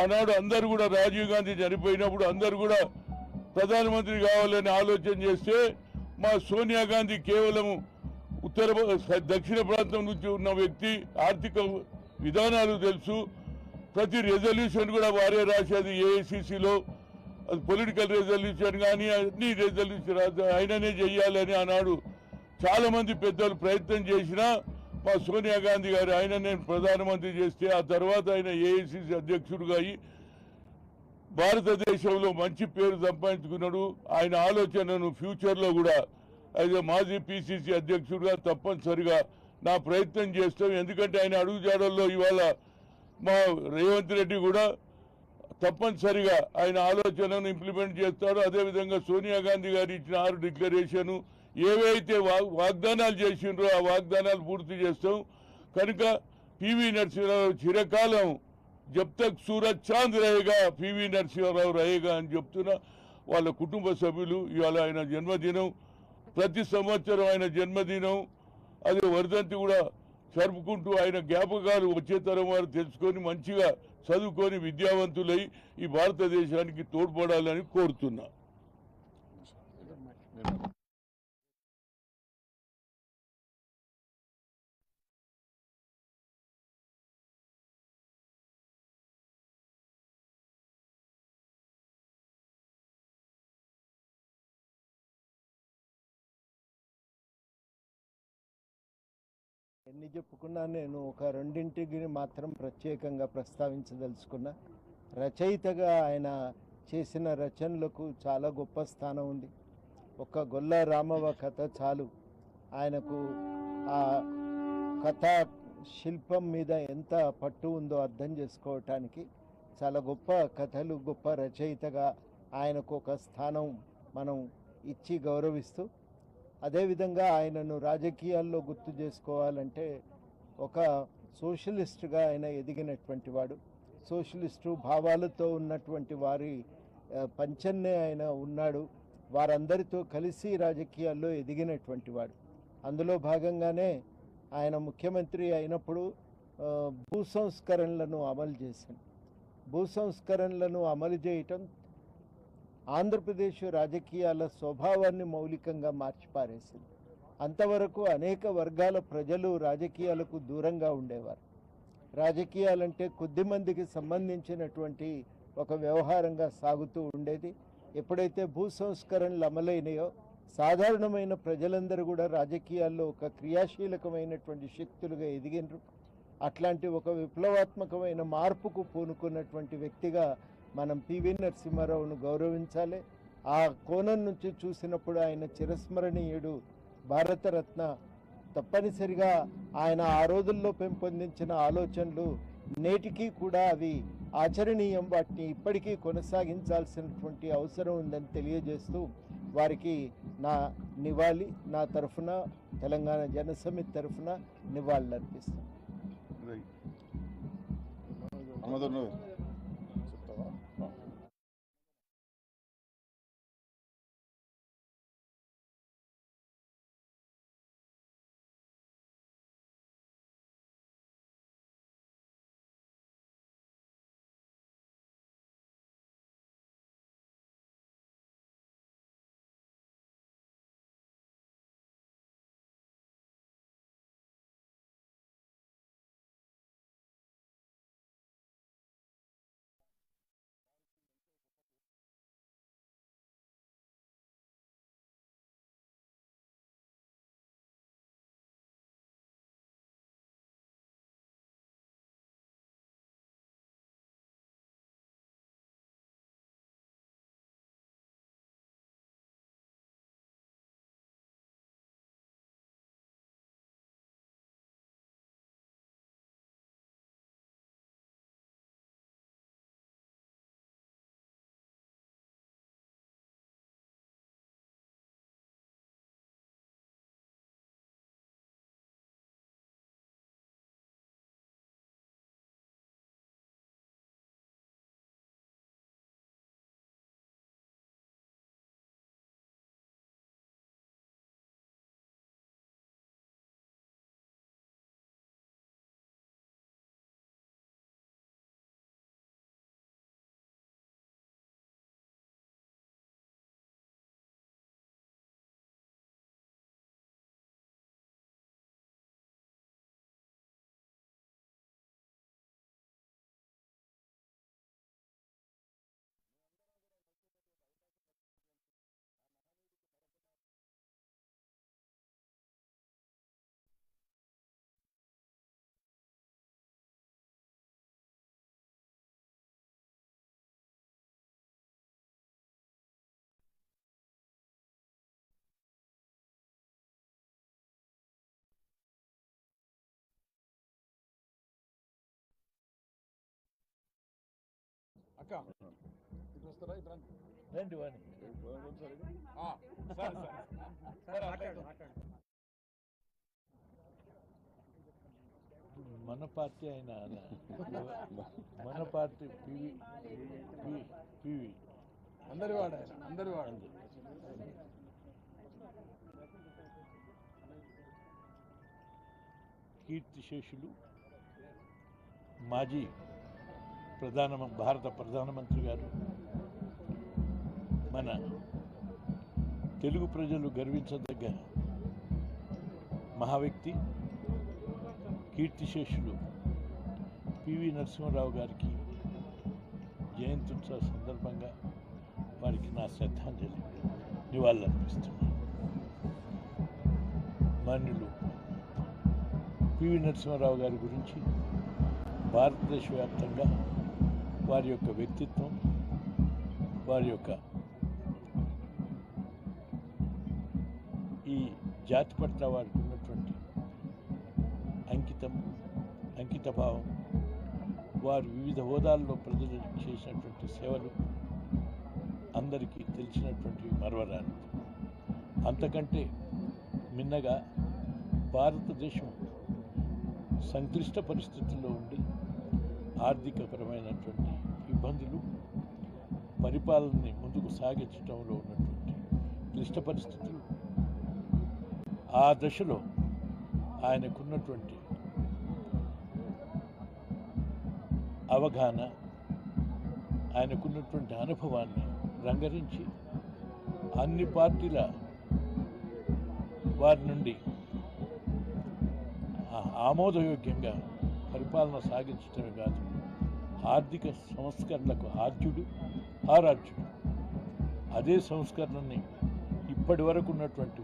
ఆనాడు అందరూ కూడా రాజీవ్ గాంధీ చనిపోయినప్పుడు అందరూ కూడా ప్రధానమంత్రి కావాలని ఆలోచన చేస్తే మా సోనియా గాంధీ కేవలం దక్షిణ ప్రాంతం నుంచి ఉన్న వ్యక్తి, ఆర్థిక విధానాలు తెలుసు. ప్రతి రెజల్యూషన్ కూడా వారే రాసేది ఏఐసిసిలో. అది పొలిటికల్ రెజల్యూషన్ కానీ అన్ని రెజల్యూషన్ ఆయననే చెయ్యాలని ఆనాడు చాలా మంది పెద్దలు ప్రయత్నం చేసినా మా సోనియా గాంధీ గారు ఆయన నేను ప్రధానమంత్రి చేస్తే ఆ తర్వాత ఆయన ఏఐసిసి అధ్యక్షుడుగా అయి భారతదేశంలో మంచి పేరు సంపాదించుకున్నాడు. ఆయన ఆలోచనను ఫ్యూచర్లో కూడా అయితే మాజీ పిసిసి అధ్యక్షుడిగా తప్పనిసరిగా నా ప్రయత్నం చేస్తాం. ఎందుకంటే ఆయన అడుగుజాడల్లో ఇవాళ మా రేవంత్ రెడ్డి కూడా తప్పనిసరిగా ఆయన ఆలోచనను ఇంప్లిమెంట్ చేస్తాడు. అదేవిధంగా సోనియా గాంధీ గారు ఇచ్చిన 6 డిక్లరేషను ఏవైతే వాగ్దానాలు చేసిండ్రో ఆ వాగ్దానాలు పూర్తి చేస్తాం. కనుక పివి నరసింహారావు చిరకాలం జబ్ తక్ సూరజ్ చాంద్ రహేగా పివి నరసింహారావు రహేగా అని చెప్తున్నా. వాళ్ళ కుటుంబ సభ్యులు ఇవాళ ఆయన జన్మదినం, ప్రతి సంవత్సరం ఆయన జన్మదినం అదే వర్ధంతి కూడా జరుపుకుంటూ ఆయన జ్ఞాపకాలు వచ్చే తరం వారు తెలుసుకొని మంచిగా చదువుకొని విద్యావంతులై ఈ భారతదేశానికి తోడ్పడాలని కోరుతున్నా. ఎన్ని చెప్పుకున్నా నేను ఒక రెండింటికి మాత్రం ప్రత్యేకంగా ప్రస్తావించదలుచుకున్నా. రచయితగా ఆయన చేసిన రచనలకు చాలా గొప్ప స్థానం ఉంది. ఒక గొల్ల రామవ కథ చాలు ఆయనకు ఆ కథా శిల్పం మీద ఎంత పట్టు ఉందో అర్థం చేసుకోవటానికి. చాలా గొప్ప కథలు, గొప్ప రచయితగా ఆయనకు ఒక స్థానం మనం ఇచ్చి గౌరవిస్తూ, అదేవిధంగా ఆయనను రాజకీయాల్లో గుర్తు చేసుకోవాలంటే ఒక సోషలిస్టుగా ఆయన ఎదిగినటువంటి వాడు. సోషలిస్టు భావాలతో ఉన్నటువంటి వారి పంచన్నే ఆయన ఉన్నాడు. వారందరితో కలిసి రాజకీయాల్లో ఎదిగినటువంటి వాడు. అందులో భాగంగానే ఆయన ముఖ్యమంత్రి అయినప్పుడు భూ సంస్కరణలను అమలు చేశాడు. భూ సంస్కరణలను అమలు చేయటం ఆంధ్రప్రదేశ్ రాజకీయాల స్వభావాన్ని మౌలికంగా మార్చిపారేసింది. అంతవరకు అనేక వర్గాల ప్రజలు రాజకీయాలకు దూరంగా ఉండేవారు. రాజకీయాలంటే కొద్దిమందికి సంబంధించినటువంటి ఒక వ్యవహారంగా సాగుతూ ఉండేది. ఎప్పుడైతే భూ సంస్కరణలు అమలైనాయో సాధారణమైన ప్రజలందరూ కూడా రాజకీయాల్లో ఒక క్రియాశీలకమైనటువంటి శక్తులుగా ఎదిగినారు. అట్లాంటి ఒక విప్లవాత్మకమైన మార్పుకు పూనుకున్నటువంటి వ్యక్తిగా మనం పివి నరసింహారావును గౌరవించాలి. ఆ కోణం నుంచి చూసినప్పుడు ఆయన చిరస్మరణీయుడు, భారతరత్న. తప్పనిసరిగా ఆయన ఆ రోజుల్లో పెంపొందించిన ఆలోచనలు నేటికి కూడా అవి ఆచరణీయం. వాటిని ఇప్పటికీ కొనసాగించాల్సినటువంటి అవసరం ఉందని తెలియజేస్తూ వారికి నా నివాళి, నా తరఫున తెలంగాణ జనసమితి తరఫున నివాళులు అర్పిస్తాను. అక్క ఇటు వస్తారా? ఇటు రండి వాణి. మన పార్టీ అయినా మన పార్టీ పివి అందరి వాడు ఆయన, అందరి వాడు. కీర్తిశేషులు మాజీ భారత ప్రధానమంత్రి గారు, మన తెలుగు ప్రజలు గర్వించదగ్గ మహావ్యక్తి కీర్తిశేషులు పివి నరసింహారావు గారికి జయంత్యుత్సవ సందర్భంగా వారికి నా శ్రద్ధాంజలి నివాళులర్పిస్తున్నాను. మాన్యులు పివి నరసింహారావు గారి గురించి భారతదేశ వ్యాప్తంగా వారి యొక్క వ్యక్తిత్వం, వారి యొక్క ఈ జాతి పట్ల వారికి ఉన్నటువంటి అంకితభావం, వారు వివిధ హోదాల్లో ప్రజలకు చేసినటువంటి సేవలు అందరికీ తెలిసినటువంటి మరవరాని. అంతకంటే మిన్నగా భారతదేశం సంక్లిష్ట పరిస్థితుల్లో ఉండి ఆర్థికపరమైనటువంటి ఇబ్బందులు, పరిపాలనని ముందుకు సాగించడంలో ఉన్నటువంటి క్లిష్ట పరిస్థితులు, ఆ దశలో ఆయనకున్నటువంటి అవగాహన, ఆయనకున్నటువంటి అనుభవాన్ని రంగరించి అన్ని పార్టీల వారి నుండి ఆమోదయోగ్యంగా పరిపాలన సాగించడమే కాదు, ఆర్థిక సంస్కరణలకు ఆరాధ్యుడు. అదే సంస్కరణని ఇప్పటి వరకు ఉన్నటువంటి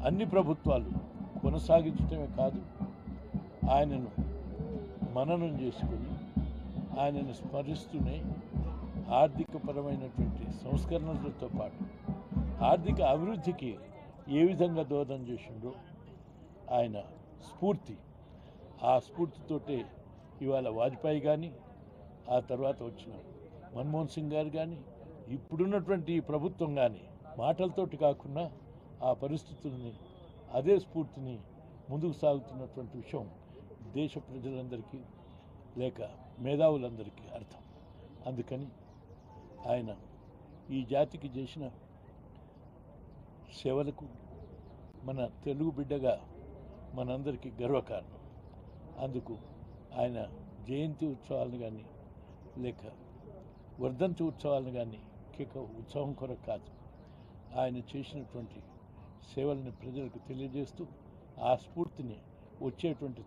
అన్ని ప్రభుత్వాలు కొనసాగించడమే కాదు, ఆయనను మననం చేసుకుని ఆయనను స్మరిస్తూనే ఆర్థికపరమైనటువంటి సంస్కరణలతో పాటు ఆర్థిక అభివృద్ధికి ఏ విధంగా దోహదం చేసిండో ఆయన స్ఫూర్తి, ఆ స్ఫూర్తితోటే ఇవాళ వాజ్పేయి కానీ, ఆ తర్వాత వచ్చిన మన్మోహన్ సింగ్ గారు కానీ, ఇప్పుడున్నటువంటి ప్రభుత్వం కానీ మాటలతోటి కాకుండా ఆ పరిస్థితుల్ని, అదే స్ఫూర్తిని ముందుకు సాగుతున్నటువంటి విషయం దేశ ప్రజలందరికీ లేక మేధావులందరికీ అర్థం. అందుకని ఆయన ఈ జాతికి చేసిన సేవలకు మన తెలుగు బిడ్డగా మనందరికీ గర్వకారణం. అందుకు ఆయన జయంతి ఉత్సవాలను కానీ లేక వర్ధంతి ఉత్సవాలను కానీ కేవలం ఉత్సవం కొరకు కాదు, ఆయన చేసినటువంటి సేవల్ని ప్రజలకు తెలియజేస్తూ ఆ స్ఫూర్తిని వచ్చేటువంటి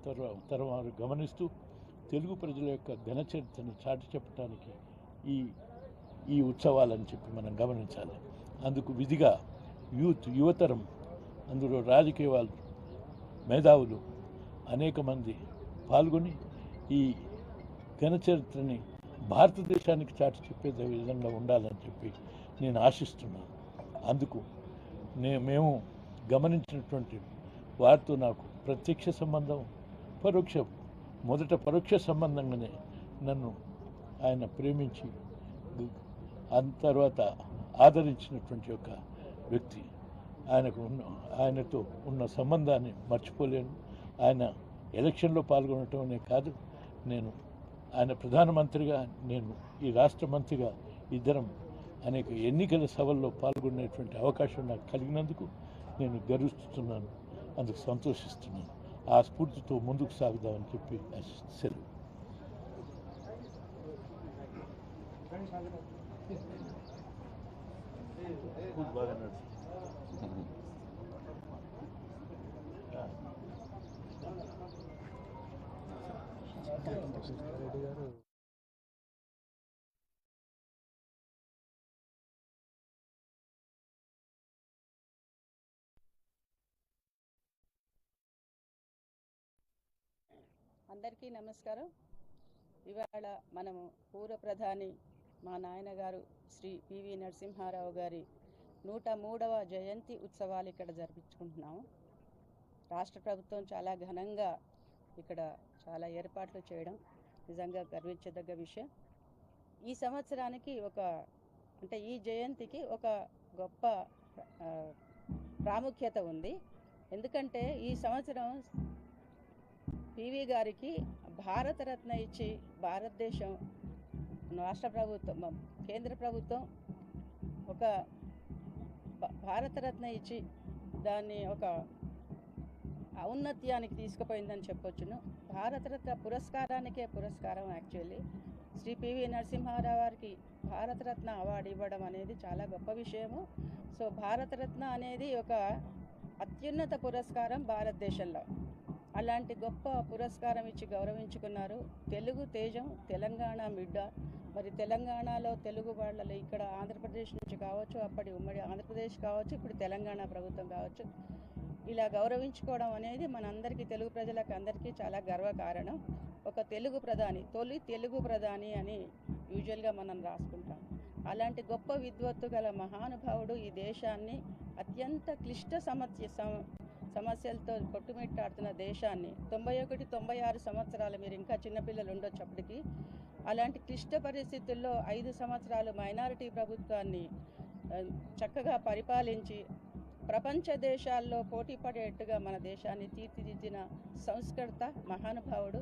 తరం గమనిస్తూ తెలుగు ప్రజల యొక్క ఘనచరిత్రను చాటి చెప్పడానికి ఈ ఉత్సవాలని చెప్పి మనం గమనించాలి. అందుకు విధిగా యువతరం, అందులో రాజకీయ వాళ్ళు, మేధావులు అనేక మంది పాల్గొని ఈ ఘనచరిత్రని భారతదేశానికి చాటి చెప్పే విధంగా ఉండాలని చెప్పి నేను ఆశిస్తున్నాను. అందుకు మేము గమనించినటువంటి వారితో నాకు ప్రత్యక్ష సంబంధం, మొదట పరోక్ష సంబంధంగానే నన్ను ఆయన ప్రేమించి తర్వాత ఆదరించినటువంటి ఒక వ్యక్తి. ఆయనతో ఉన్న సంబంధాన్ని మర్చిపోలేను. ఆయన ఎలక్షన్లో పాల్గొనటమే కాదు, ఆయన ప్రధానమంత్రిగా, నేను ఈ రాష్ట్ర మంత్రిగా ఇద్దరం అనేక ఎన్నికల సభల్లో పాల్గొనేటువంటి అవకాశం నాకు కలిగినందుకు నేను గర్విస్తున్నాను, అందుకు సంతోషిస్తున్నాను. ఆ స్ఫూర్తితో ముందుకు సాగుదామని చెప్పి సెలవు. బాగా అందరికీ నమస్కారం. ఇవాళ మనము పూర్వ ప్రధాని మా నాయనగారు శ్రీ పివి నరసింహారావు గారి 103వ జయంతి ఉత్సవాలు ఇక్కడ జరిపించుకుంటున్నాము. రాష్ట్ర ప్రభుత్వం చాలా ఘనంగా ఇక్కడ చాలా ఏర్పాట్లు చేయడం నిజంగా గర్వించదగ్గ విషయం. ఈ సంవత్సరానికి ఈ జయంతికి ఒక గొప్ప ప్రాముఖ్యత ఉంది. ఎందుకంటే ఈ సంవత్సరం పివి గారికి భారతరత్న ఇచ్చి, భారతదేశం రాష్ట్ర ప్రభుత్వం, కేంద్ర ప్రభుత్వం ఒక భారతరత్న ఇచ్చి దాన్ని ఒక ఔన్నత్యానికి తీసుకుపోయిందని చెప్పొచ్చును. భారతరత్న పురస్కారం యాక్చువల్లీ శ్రీ పివి నరసింహారావు గారికి భారతరత్న అవార్డు ఇవ్వడం అనేది చాలా గొప్ప విషయము. సో భారతరత్న అనేది ఒక అత్యున్నత పురస్కారం భారతదేశంలో. అలాంటి గొప్ప పురస్కారం ఇచ్చి గౌరవించుకున్నారు. తెలుగు తేజం, తెలంగాణ బిడ్డ. మరి తెలంగాణలో తెలుగు వాళ్ళలో ఇక్కడ ఆంధ్రప్రదేశ్ నుంచి కావచ్చు, అప్పటి ఉమ్మడి ఆంధ్రప్రదేశ్ కావచ్చు, ఇప్పుడు తెలంగాణ ప్రభుత్వం కావచ్చు, ఇలా గౌరవించుకోవడం అనేది మనందరికీ, తెలుగు ప్రజలకు అందరికీ చాలా గర్వకారణం. ఒక తెలుగు ప్రధాని, తొలి తెలుగు ప్రధాని అని యూజువల్గా మనం రాసుకుంటాం. అలాంటి గొప్ప విద్వత్తు గల మహానుభావుడు ఈ దేశాన్ని అత్యంత క్లిష్ట సమస్యలతో కొట్టుమిట్టాడుతున్న దేశాన్ని 91-96 సంవత్సరాలు, మీరు ఇంకా చిన్నపిల్లలు ఉండొచ్చు అప్పటికి, అలాంటి క్లిష్ట పరిస్థితుల్లో 5 సంవత్సరాలు మైనారిటీ ప్రభుత్వాన్ని చక్కగా పరిపాలించి ప్రపంచ దేశాల్లో పోటీ పడేట్టుగా మన దేశాన్ని తీర్చిదిద్దిన సంస్కర్త మహానుభావుడు.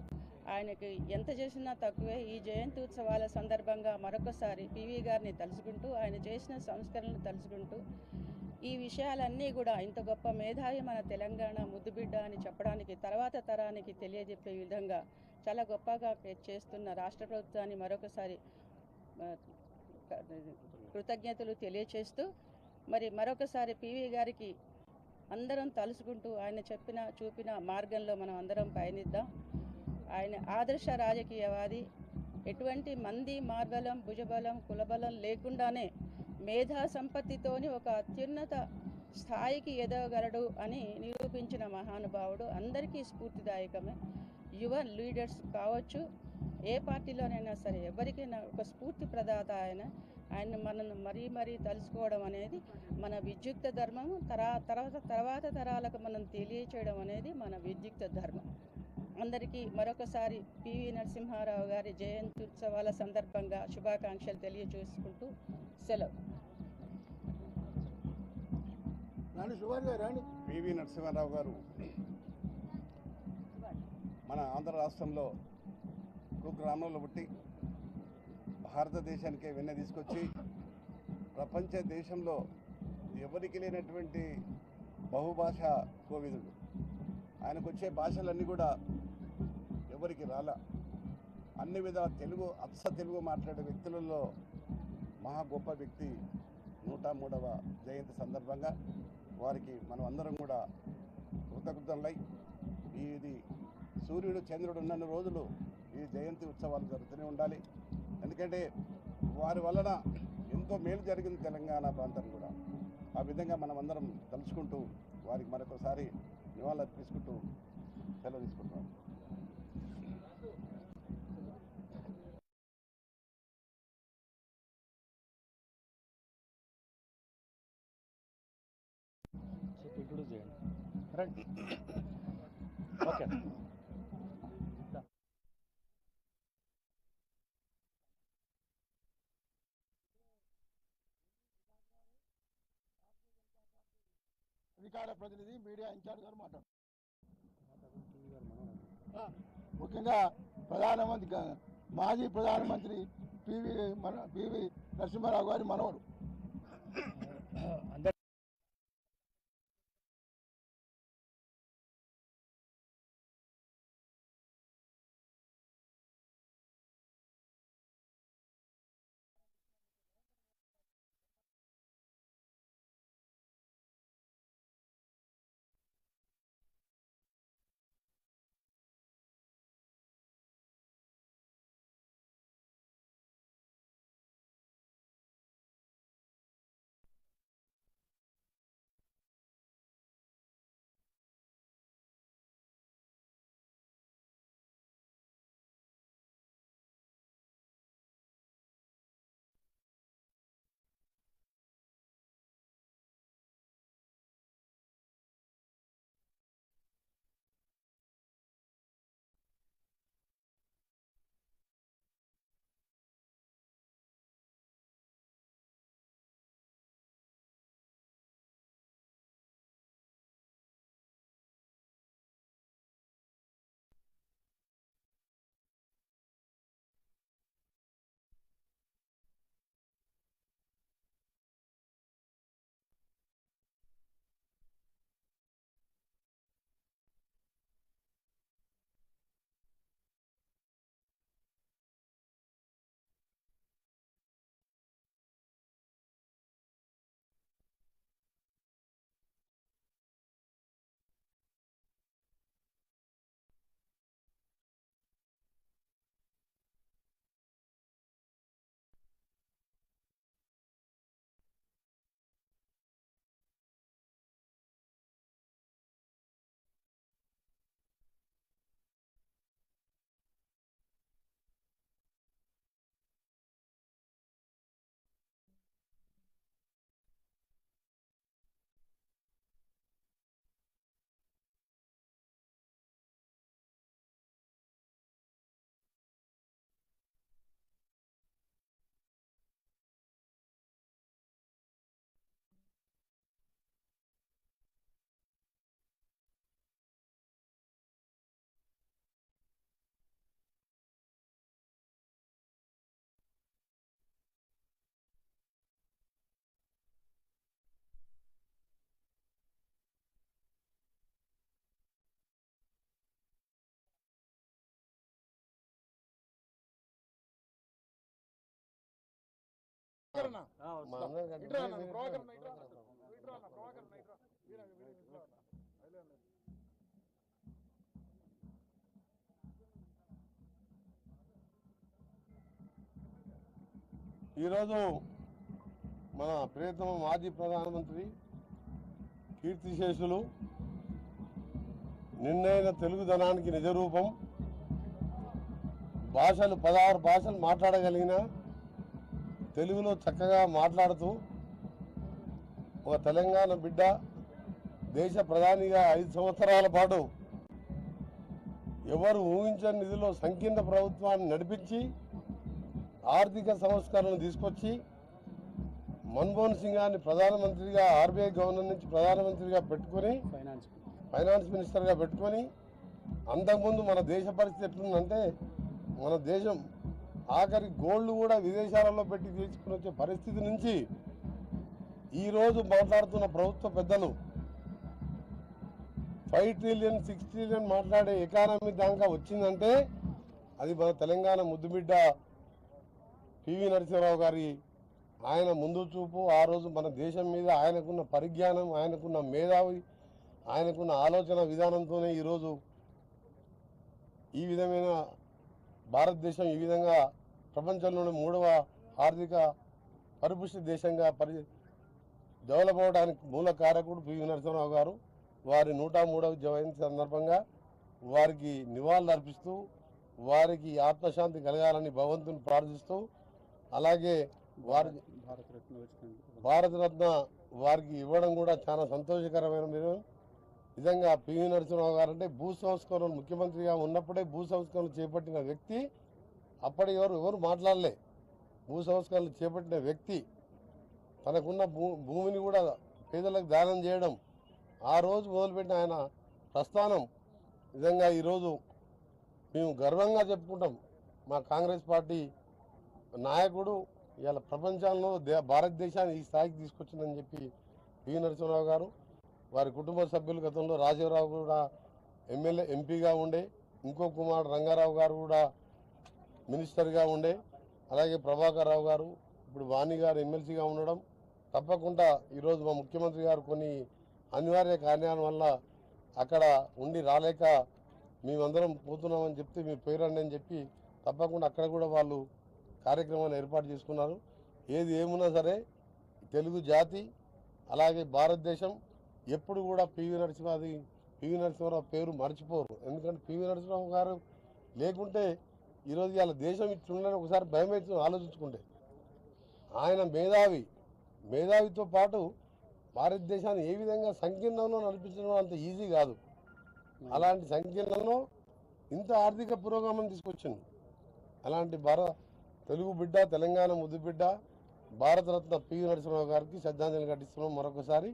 ఆయనకి ఎంత చేసినా తక్కువే. ఈ జయంతి ఉత్సవాల సందర్భంగా మరొకసారి పివి గారిని తలుచుకుంటూ, ఆయన చేసిన సంస్కరణలు తలుచుకుంటూ, ఈ విషయాలన్నీ కూడా ఇంత గొప్ప మేధావి మన తెలంగాణ ముద్దుబిడ్డ అని చెప్పడానికి, తర్వాత తరానికి తెలియజెప్పే విధంగా చాలా గొప్పగా చేస్తున్న రాష్ట్ర ప్రభుత్వాన్ని మరొకసారి కృతజ్ఞతలు తెలియచేస్తూ, మరి మరొకసారి పివి గారికి అందరం తలుచుకుంటూ ఆయన చూపిన మార్గంలో మనం అందరం పయనిద్దాం. ఆయన ఆదర్శ రాజకీయవాది. ఎటువంటి మంది మార్బలం భుజబలం కులబలం లేకుండానే మేధా సంపత్తితోని ఒక అత్యున్నత స్థాయికి ఎదగలడు అని నిరూపించిన మహానుభావుడు. అందరికీ స్ఫూర్తిదాయకమే. యువ లీడర్స్ కావచ్చు, ఏ పార్టీలోనైనా సరే ఎవరికైనా ఒక స్ఫూర్తి ప్రదాత ఆయన మనను మరీ తలుసుకోవడం అనేది మన విద్యుక్త ధర్మము. తర్వాత తరాలకు మనం తెలియచేయడం అనేది మన విద్యుక్త ధర్మం. అందరికీ మరొకసారి పివి నరసింహారావు గారి జయంతి ఉత్సవాల సందర్భంగా శుభాకాంక్షలు తెలియజేసుకుంటూ సెలవు. పివి నరసింహారావు గారు మన ఆంధ్ర రాష్ట్రంలో కుగ్రామంలో పుట్టి భారతదేశానికే వెన్న తీసుకొచ్చి ప్రపంచ దేశంలో ఎవరికి లేనటువంటి బహుభాషా కోవిదుడు. ఆయనకు వచ్చే భాషలన్నీ కూడా ఎవరికి రాలా. అన్ని విధాల తెలుగు, అచ్చ తెలుగు మాట్లాడే వ్యక్తులలో మహా గొప్ప వ్యక్తి. 103వ జయంతి సందర్భంగా వారికి మనం అందరం కూడా కృతజ్ఞతలై, ఇది సూర్యుడు చంద్రుడు ఉన్నన్ని రోజులు ఈ జయంతి ఉత్సవాలు జరుగుతూనే ఉండాలి. ఎందుకంటే వారి వలన ఎంతో మేలు జరిగింది తెలంగాణ ప్రాంతం కూడా. ఆ విధంగా మనం అందరం తలుచుకుంటూ వారికి మరొకసారి నివాళులు తీసుకుంటూ సెలవు తీసుకుంటున్నాం. ఓకే. అధికార ప్రతినిధి మీడియా ఇన్ఛార్జ్ గారు మాట్లాడు. ముఖ్యంగా మాజీ ప్రధానమంత్రి పివి నరసింహారావు గారి మనవడు. ఈరోజు మన ప్రియతమ మాజీ ప్రధానమంత్రి కీర్తిశేషులు నిన్నైన తెలుగుదనానికి నిజరూపం, భాషలు 16 భాషలు మాట్లాడగలిగిన తెలుగులో చక్కగా మాట్లాడుతూ ఒక తెలంగాణ బిడ్డ దేశ ప్రధానిగా 5 సంవత్సరాల పాటు ఎవరు ఊహించని నిధిలో సంకీర్ణ ప్రభుత్వాన్ని నడిపించి ఆర్థిక సంస్కరణలు తీసుకొచ్చి మన్మోహన్ సింగ్ గారిని ప్రధానమంత్రిగా ఆర్బీఐ గవర్నర్ నుంచి ప్రధానమంత్రిగా పెట్టుకొని ఫైనాన్స్ మినిస్టర్గా పెట్టుకొని అంతకుముందు మన దేశ పరిస్థితి ఎట్లుందంటే మన దేశం ఆఖరి గోల్డ్ కూడా విదేశాలలో పెట్టి తీసుకుని వచ్చే పరిస్థితి నుంచి ఈరోజు మాట్లాడుతున్న ప్రభుత్వ పెద్దలు 5 ట్రిలియన్ 6 ట్రిలియన్ మాట్లాడే ఎకానమీ దాకా వచ్చిందంటే అది మన తెలంగాణ ముద్దుబిడ్డ పివి నరసింహారావు గారి ఆయన ముందు చూపు, ఆ రోజు మన దేశం మీద ఆయనకున్న పరిజ్ఞానం, ఆయనకున్న మేధావి, ఆయనకున్న ఆలోచన విధానంతోనే ఈరోజు ఈ విధమైన భారతదేశం ఈ విధంగా ప్రపంచంలోని 3వ ఆర్థిక పరిపుష్టి దేశంగా డెవలప్ అవడానికి మూల కారకుడు పివి నరసింహారావు గారు. వారి 103వ జయంతి సందర్భంగా వారికి నివాళులు అర్పిస్తూ వారికి ఆత్మశాంతి కలగాలని భగవంతుని ప్రార్థిస్తూ, అలాగే వారి భారతరత్న వారికి ఇవ్వడం కూడా చాలా సంతోషకరమైన విధంగా పివి నరసింహారావు గారు అంటే భూ సంస్కరణలు ముఖ్యమంత్రిగా ఉన్నప్పుడే భూ సంస్కరణలు చేపట్టిన వ్యక్తి. అప్పటి ఎవరు మాట్లాడలే. భూ సంస్కరణలు చేపట్టిన వ్యక్తి తనకున్న భూమిని కూడా పేదలకు దానం చేయడం, ఆ రోజు మొదలుపెట్టిన ఆయన ప్రస్థానం నిజంగా ఈరోజు మేము గర్వంగా చెప్పుకుంటాం. మా కాంగ్రెస్ పార్టీ నాయకుడు ఇవాళ ప్రపంచంలో భారతదేశాన్ని ఈ స్థాయికి తీసుకొచ్చిందని చెప్పి పివి నరసింహారావు గారు, వారి కుటుంబ సభ్యులు గతంలో రాజీవరావు కూడా ఎంపీగా ఉండే, ఇంకో కుమారుడు రంగారావు గారు కూడా మినిస్టర్గా ఉండే, అలాగే ప్రభాకర్ రావు గారు ఇప్పుడు వాణి గారు ఎమ్మెల్సీగా ఉండడం, తప్పకుండా ఈరోజు మా ముఖ్యమంత్రి గారు కొన్ని అనివార్య కారణాల వల్ల అక్కడ ఉండి రాలేక మేమందరం పోతున్నామని చెప్తే మీ పేరండి అని చెప్పి తప్పకుండా అక్కడ కూడా వాళ్ళు కార్యక్రమాన్ని ఏర్పాటు చేసుకున్నారు. ఏది ఏమున్నా సరే తెలుగు జాతి అలాగే భారతదేశం ఎప్పుడు కూడా పివి నరసింహారావు పేరు మర్చిపోరు. ఎందుకంటే పివి నరసింహారావు గారు లేకుంటే ఈరోజు ఇలా దేశం ఇట్లుందని ఒకసారి భయం అవుతుంది ఆలోచించుకుంటే. ఆయన మేధావితో పాటు భారతదేశాన్ని ఏ విధంగా సంకీర్ణంలో నడిపించడం అంత ఈజీ కాదు. అలాంటి సంకీర్ణంలో ఇంత ఆర్థిక పురోగమనం తీసుకొచ్చింది. అలాంటి తెలుగు బిడ్డ, తెలంగాణ ముద్దు బిడ్డ, భారతరత్న పివి నరసింహారావు గారికి శ్రద్ధాంజలి ఘటిస్తున్నాం మరొకసారి.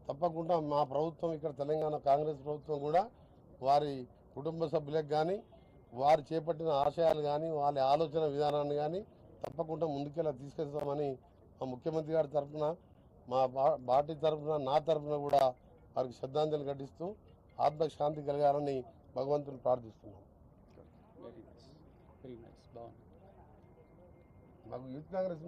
తప్పకుండా మా ప్రభుత్వం ఇక్కడ తెలంగాణ కాంగ్రెస్ ప్రభుత్వం కూడా వారి కుటుంబ సభ్యులకు కానీ వారు చేపట్టిన ఆశయాలు కానీ వాళ్ళ ఆలోచన విధానాన్ని కానీ తప్పకుండా ముందుకెళ్ళి తీసుకెళ్తామని మా ముఖ్యమంత్రి గారి తరఫున, మా పార్టీ తరఫున, నా తరఫున కూడా వారికి శ్రద్ధాంజలి ఘటిస్తూ ఆత్మశాంతి కలగాలని భగవంతుని ప్రార్థిస్తున్నాం. మాకు యూత్ కాంగ్రెస్